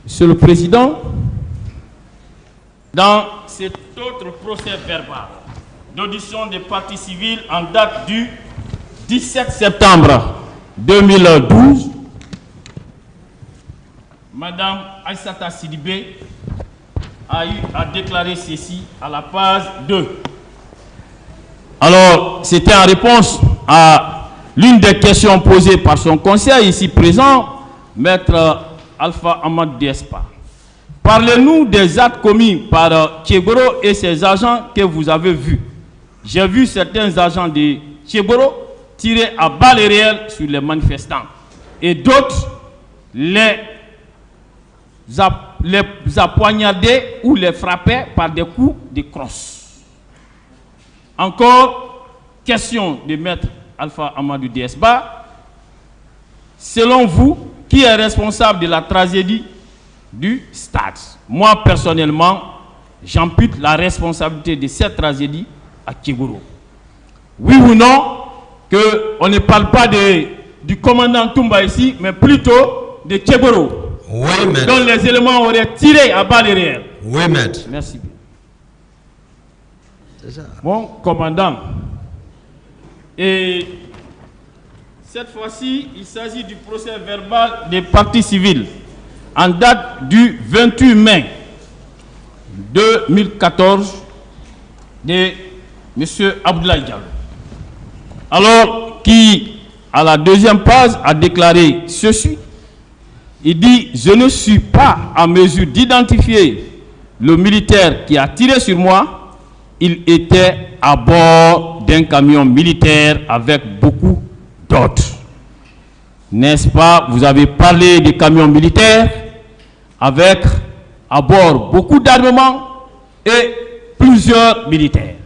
Monsieur le Président, dans cet autre procès verbal d'audition des parties civiles en date du 17 septembre 2012, Madame Aïssata Sidibé a eu à déclarer ceci à la page 2. Alors, c'était en réponse à l'une des questions posées par son conseil ici présent, Maître Alpha Ahmad Despa. Parlez-nous des actes commis par Tchegoro et ses agents que vous avez vus. J'ai vu certains agents de Tchegoro tirer à balles réelles sur les manifestants et d'autres les appoignarder ou les frapper par des coups de crosse. Encore, question de Maître Alpha Amadou Desba. Selon vous, qui est responsable de la tragédie du stade? Moi, personnellement, j'impute la responsabilité de cette tragédie à Tchegoro. Oui ou non, qu'on ne parle pas du commandant Toumba ici, mais plutôt de Tchegoro. Oui, maître. Dont les éléments auraient tiré à balles réelles. Oui, maître. Merci bien. C'est ça. Mon commandant. Et cette fois-ci, il s'agit du procès verbal des parties civiles en date du 28 mai 2014 de M. Abdoulaye Diallo. Alors, qui, à la deuxième page, a déclaré ceci. Il dit, je ne suis pas en mesure d'identifier le militaire qui a tiré sur moi. Il était à bord d'un camion militaire avec beaucoup d'autres. N'est-ce pas? Vous avez parlé des camions militaires avec à bord beaucoup d'armements et plusieurs militaires.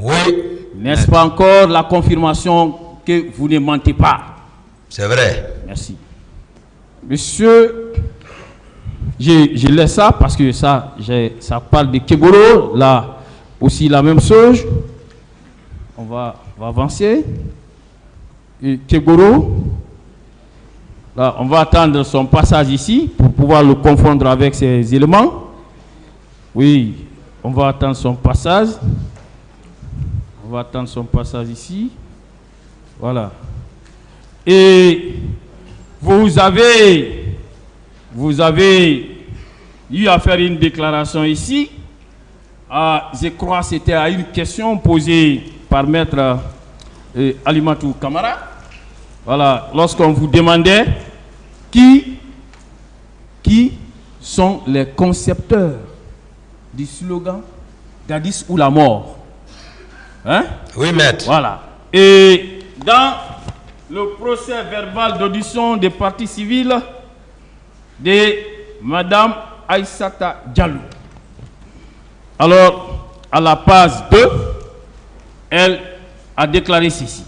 Oui. N'est-ce pas encore la confirmation que vous ne mentez pas? C'est vrai. Merci. Monsieur, je laisse ça parce que ça parle de Keboro. Là aussi la même chose. On va avancer. Et Keboro, là, on va attendre son passage ici pour pouvoir le confondre avec ces éléments. Oui, on va attendre son passage. On va attendre son passage ici. Voilà. Et vous avez eu à faire une déclaration ici. Je crois que c'était à une question posée par Maître Alimatou Kamara. Voilà, lorsqu'on vous demandait qui sont les concepteurs du slogan Dadis ou la mort. Hein? Oui, maître. Voilà. Et dans le procès verbal d'audition des parties civiles de Madame Aïssata Diallo. Alors, à la page 2, elle a déclaré ceci.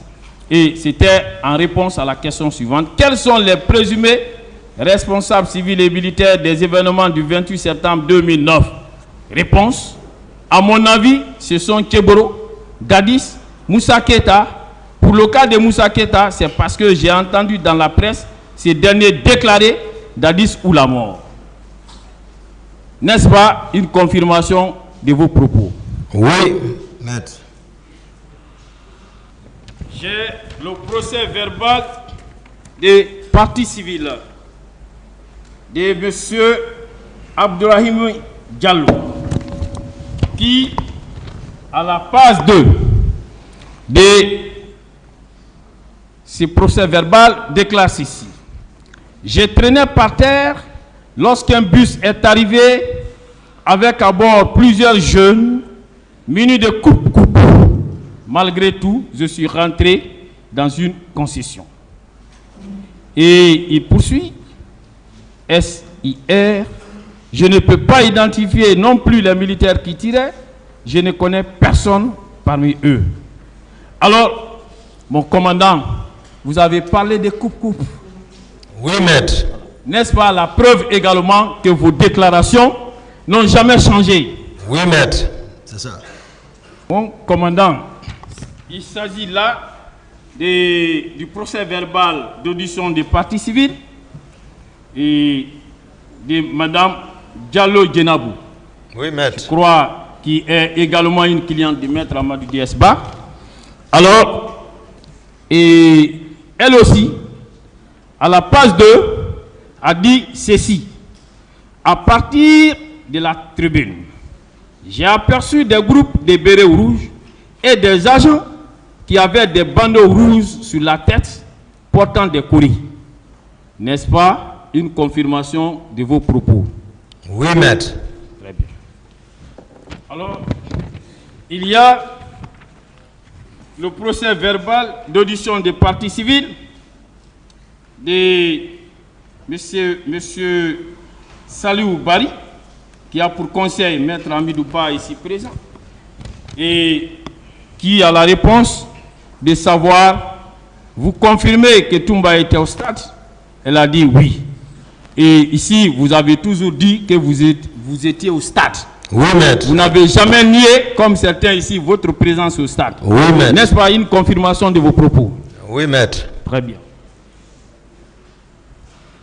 Et c'était en réponse à la question suivante. Quels sont les présumés responsables civils et militaires des événements du 28 septembre 2009? Réponse. À mon avis, ce sont Keboro, Dadis, Moussa Keita. Pour le cas de Moussa Keita, c'est parce que j'ai entendu dans la presse ces derniers déclarer Dadis ou la mort. N'est-ce pas une confirmation de vos propos? Oui, maître. J'ai le procès verbal des parties civiles de M. Abdourahim Diallo, qui, à la page 2 de ce procès verbal, déclare ceci. Je traînais par terre lorsqu'un bus est arrivé avec à bord plusieurs jeunes munis de coupe-coupe. Malgré tout, je suis rentré dans une concession. Et il poursuit. SIR. Je ne peux pas identifier non plus les militaires qui tiraient. Je ne connais personne parmi eux. Alors, mon commandant, vous avez parlé de coupe-coupe. Oui, maître. N'est-ce pas la preuve également que vos déclarations n'ont jamais changé? Oui, maître. C'est ça. Mon commandant, il s'agit là du procès verbal d'audition des parties civiles et de Mme Diallo Djenabou. Oui, maître. Je crois qui est également une cliente de maître Amadou Diesba. Alors, et elle aussi, à la page 2, a dit ceci. À partir de la tribune, j'ai aperçu des groupes de bérets rouges et des agents qui avaient des bandeaux rouges sur la tête portant des courriers. N'est-ce pas une confirmation de vos propos? Oui, maître. Très bien. Alors, il y a le procès verbal d'audition des parties civiles de monsieur Saliou Bari, qui a pour conseil maître Amidouba ici présent, et qui a la réponse de savoir, vous confirmez que Toumba était au stade? Elle a dit oui. Et ici, vous avez toujours dit que vous étiez au stade. Oui, maître. Vous n'avez jamais nié, comme certains ici, votre présence au stade. Oui, maître. N'est-ce pas une confirmation de vos propos? Oui, maître. Très bien.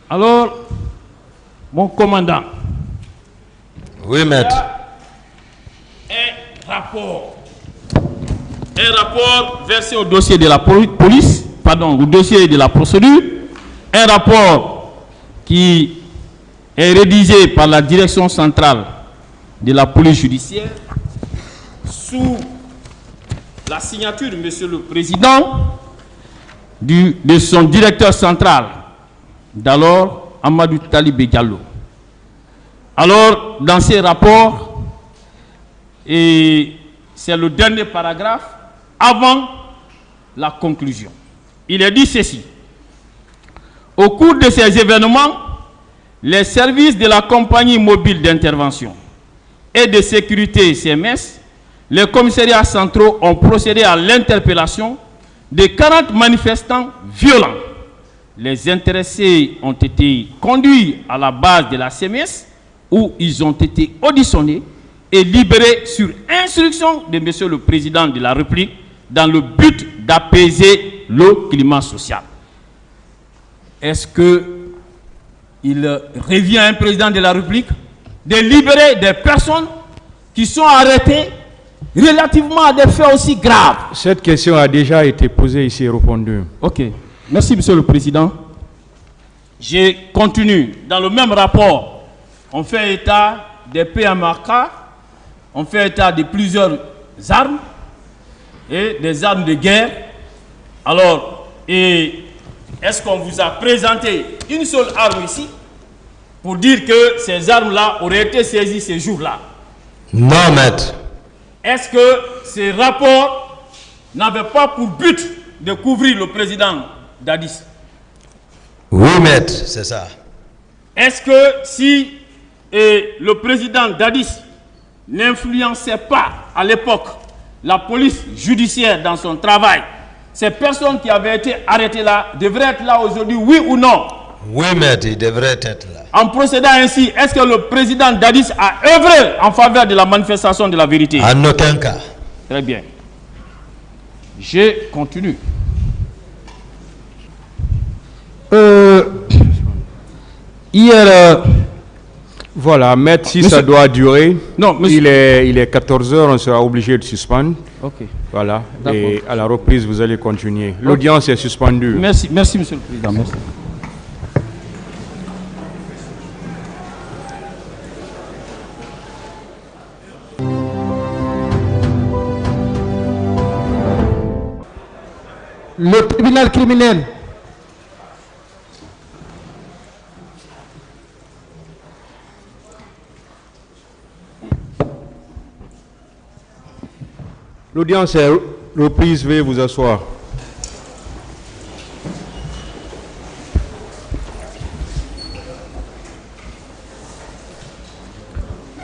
Alors, mon commandant. Oui, maître. Un rapport versé au dossier de la police, pardon, au dossier de la procédure, un rapport qui est rédigé par la direction centrale de la police judiciaire sous la signature de Monsieur le Président, de son directeur central, d'alors Amadou Talibé Diallo. Alors, dans ces rapports, et c'est le dernier paragraphe, avant la conclusion, il est dit ceci. Au cours de ces événements, les services de la compagnie mobile d'intervention et de sécurité CMS, les commissariats centraux ont procédé à l'interpellation de 40 manifestants violents. Les intéressés ont été conduits à la base de la CMS où ils ont été auditionnés et libérés sur instruction de Monsieur le Président de la République dans le but d'apaiser le climat social. Est-ce qu'il revient à un président de la République de libérer des personnes qui sont arrêtées relativement à des faits aussi graves? Cette question a déjà été posée ici et répondue. Ok. Merci, Monsieur le Président. Je continue. Dans le même rapport, on fait état des PMAK, on fait état de plusieurs armes et des armes de guerre. Alors, est-ce qu'on vous a présenté une seule arme ici pour dire que ces armes-là auraient été saisies ces jours-là? Non, maître. Est-ce que ces rapports n'avaient pas pour but de couvrir le président Dadis? Oui, maître, c'est ça. Est-ce que si le président Dadis n'influençait pas à l'époque la police judiciaire dans son travail, ces personnes qui avaient été arrêtées là devraient être là aujourd'hui, oui ou non? Oui, maître, il devrait être là. En procédant ainsi, est-ce que le président Dadis a œuvré en faveur de la manifestation de la vérité? En aucun cas. Très bien. Je continue. Hier... Voilà, maître, si ça doit durer, non, il est 14 h, on sera obligé de suspendre. Ok. Voilà, et à la reprise, vous allez continuer. L'audience est suspendue. Merci, merci, monsieur le président. Merci. Le tribunal criminel. L'audience est reprise, veuillez vous asseoir.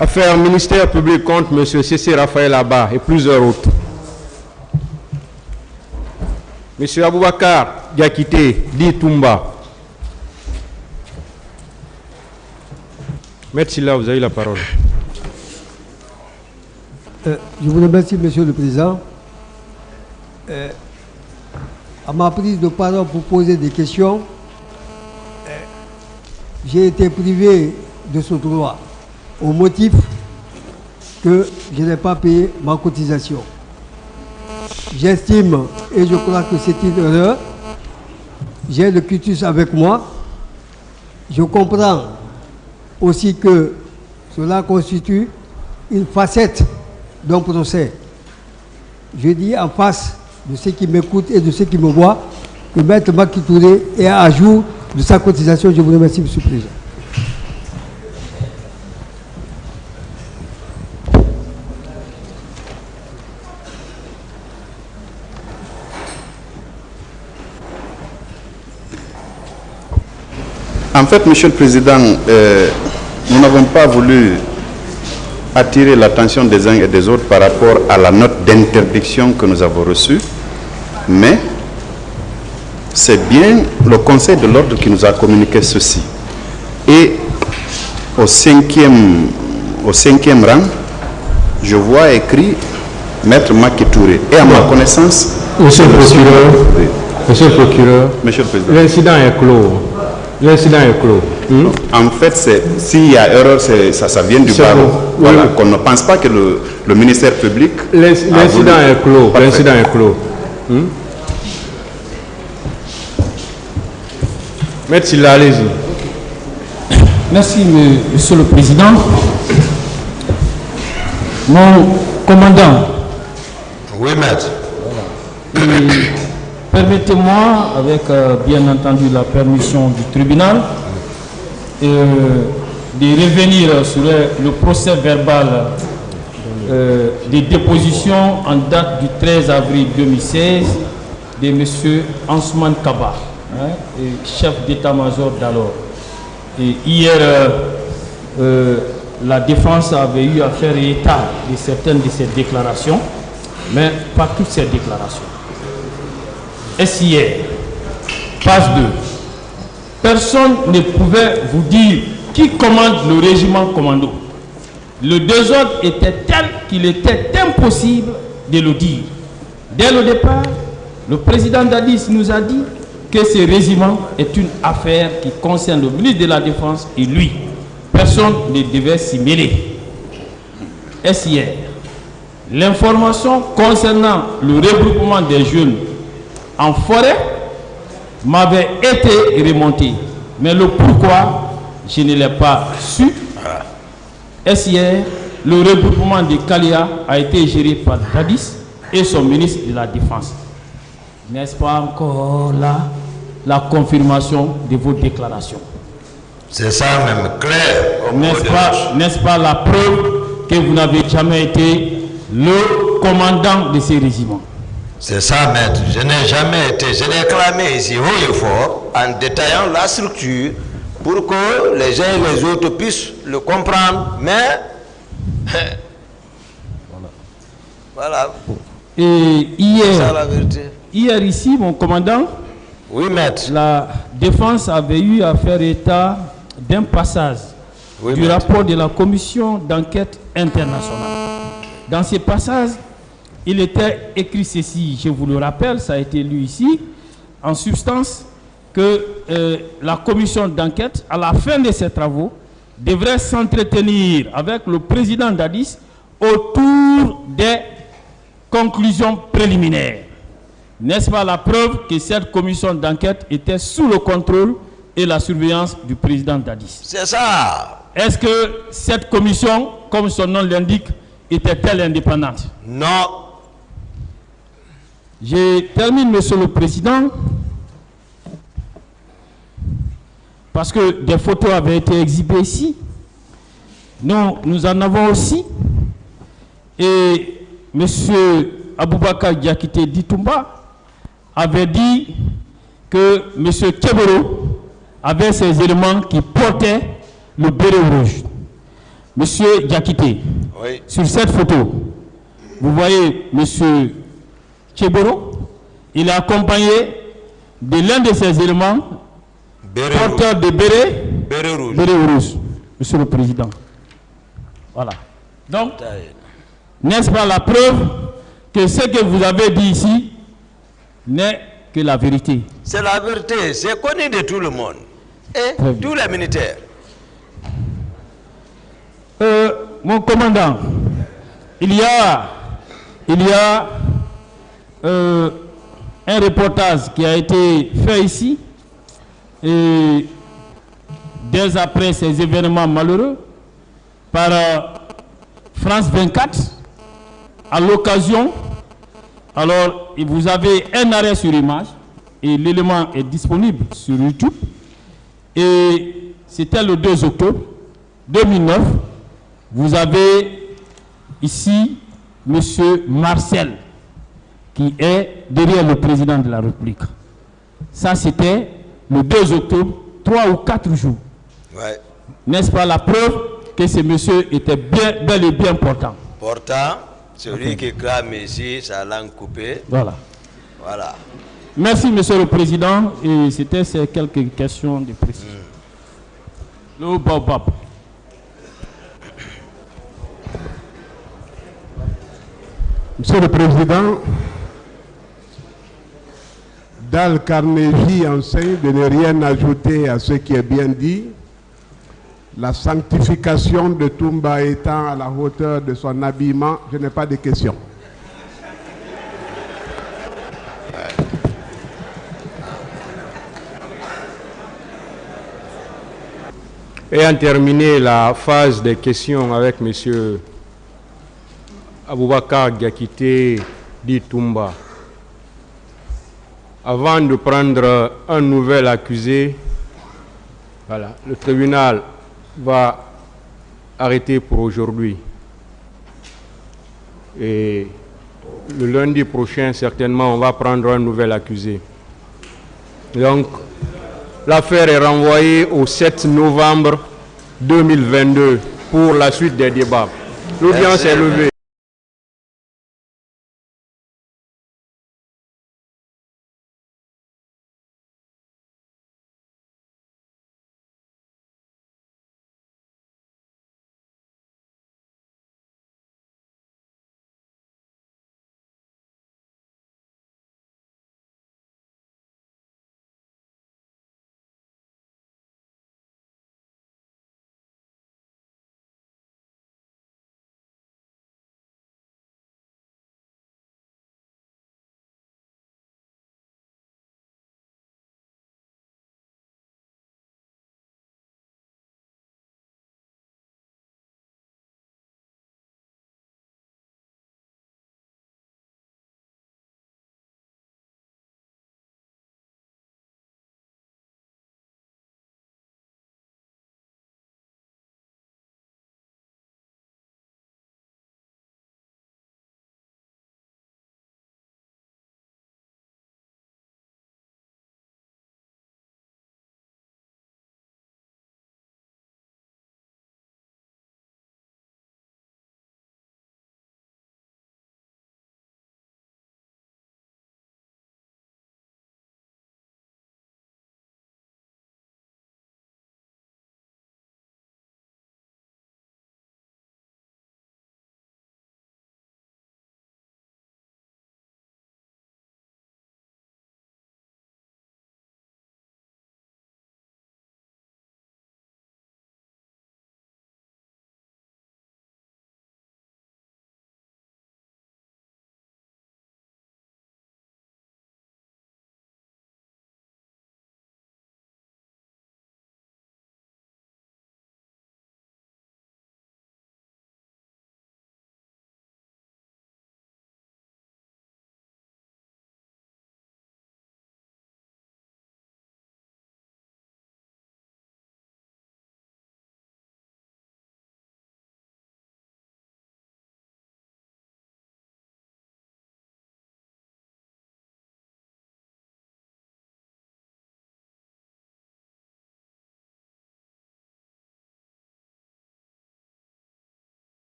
Affaire ministère public contre M. C.C. Raphaël Abba et plusieurs autres. M. Aboubakar Diakité, dit Toumba. Maître Silla, vous avez la parole. Je vous remercie, Monsieur le Président. À ma prise de parole pour poser des questions, j'ai été privé de ce droit au motif que je n'ai pas payé ma cotisation. J'estime, et je crois que c'est une erreur, j'ai le quitus avec moi. Je comprends aussi que cela constitue une facette d'un procès. Je dis en face de ceux qui m'écoutent et de ceux qui me voient que Maître Macky Touré est à jour de sa cotisation. Je vous remercie, Monsieur le Président. En fait, Monsieur le Président, nous n'avons pas voulu attirer l'attention des uns et des autres par rapport à la note d'interdiction que nous avons reçue, mais c'est bien le Conseil de l'ordre qui nous a communiqué ceci. Et au cinquième rang, je vois écrit Maître Macky Touré. Et à ma connaissance... Monsieur le procureur, Monsieur le procureur, Monsieur le Président, l'incident est clos. L'incident est clos. En fait, s'il y a erreur, ça vient du barreau. Voilà, qu'on ne pense pas que le ministère public... L'incident est clos. L'incident est clos. Maître Silla, allez-y. Merci, Monsieur le Président. Mon commandant. Oui, maître. Permettez-moi, avec bien entendu la permission du tribunal, de revenir sur le procès verbal des dépositions en date du 13 avril 2016 de M. Ansoumane Kaba, chef d'état-major d'alors. Et hier, la défense avait eu à faire état de certaines de ces déclarations, mais pas toutes ces déclarations. Est-ce hier, page 2, personne ne pouvait vous dire qui commande le régiment commando. Le désordre était tel qu'il était impossible de le dire. Dès le départ, le président Dadis nous a dit que ce régiment est une affaire qui concerne le ministre de la Défense et lui. Personne ne devait s'y mêler. Est-ce hier, l'information concernant le regroupement des jeunes en forêt m'avait été remontée. Mais le pourquoi, je ne l'ai pas su. Est-ce hier, le regroupement de Kalia a été géré par Dadis et son ministre de la Défense. N'est-ce pas encore là la confirmation de vos déclarations? C'est ça même, clair. N'est-ce pas la preuve que vous n'avez jamais été le commandant de ces régiments? C'est ça, maître. Je n'ai jamais été. Je l'ai clamé ici haut et fort en détaillant la structure pour que les uns et les autres puissent le comprendre. Mais voilà. Et c'est ça la vérité. hier ici, mon commandant, oui, maître, la défense avait eu à faire état d'un passage du rapport de la commission d'enquête internationale. Dans ce passage, il était écrit ceci, je vous le rappelle, ça a été lu ici, en substance, que la commission d'enquête, à la fin de ses travaux, devrait s'entretenir avec le président d'Addis autour des conclusions préliminaires. N'est-ce pas la preuve que cette commission d'enquête était sous le contrôle et la surveillance du président d'Addis? C'est ça. Est-ce que cette commission, comme son nom l'indique, était-elle indépendante? Non. Je termine, Monsieur le Président, parce que des photos avaient été exhibées ici. Nous en avons aussi. Et M. Aboubakar Diakité Ditumba avait dit que M. Keboro avait ces éléments qui portaient le béret rouge. M. Diakité, oui. Sur cette photo, vous voyez M. Keboro, il est accompagné de l'un de ces éléments porteur de béret rouge. Monsieur le Président. Voilà. Donc, n'est-ce pas la preuve que ce que vous avez dit ici n'est que la vérité? C'est la vérité, c'est connu de tout le monde. Et tous les militaires. Mon commandant, il y a un reportage qui a été fait ici, et dès après ces événements malheureux, par France 24, à l'occasion, alors vous avez un arrêt sur image, et l'élément est disponible sur YouTube, et c'était le 2 octobre 2009, vous avez ici M. Marcel, qui est derrière le président de la République. Ça, c'était le 2 octobre, 3 ou 4 jours. Ouais. N'est-ce pas la preuve que ce monsieur était bel et bien portant? Portant, celui qui crame ici, sa langue coupée. Voilà. Voilà. Merci, Monsieur le Président. Et c'était ces quelques questions de précision. Le Baobab. Monsieur le Président, Dal Carnegie enseigne de ne rien ajouter à ce qui est bien dit, la sanctification de Toumba étant à la hauteur de son habillement, je n'ai pas de questions. Ayant terminé la phase des questions avec M. Aboubakar Diakité Ditumba, avant de prendre un nouvel accusé, voilà, le tribunal va arrêter pour aujourd'hui. Et le lundi prochain, certainement, on va prendre un nouvel accusé. Donc, l'affaire est renvoyée au 7 novembre 2022 pour la suite des débats. L'audience est levée.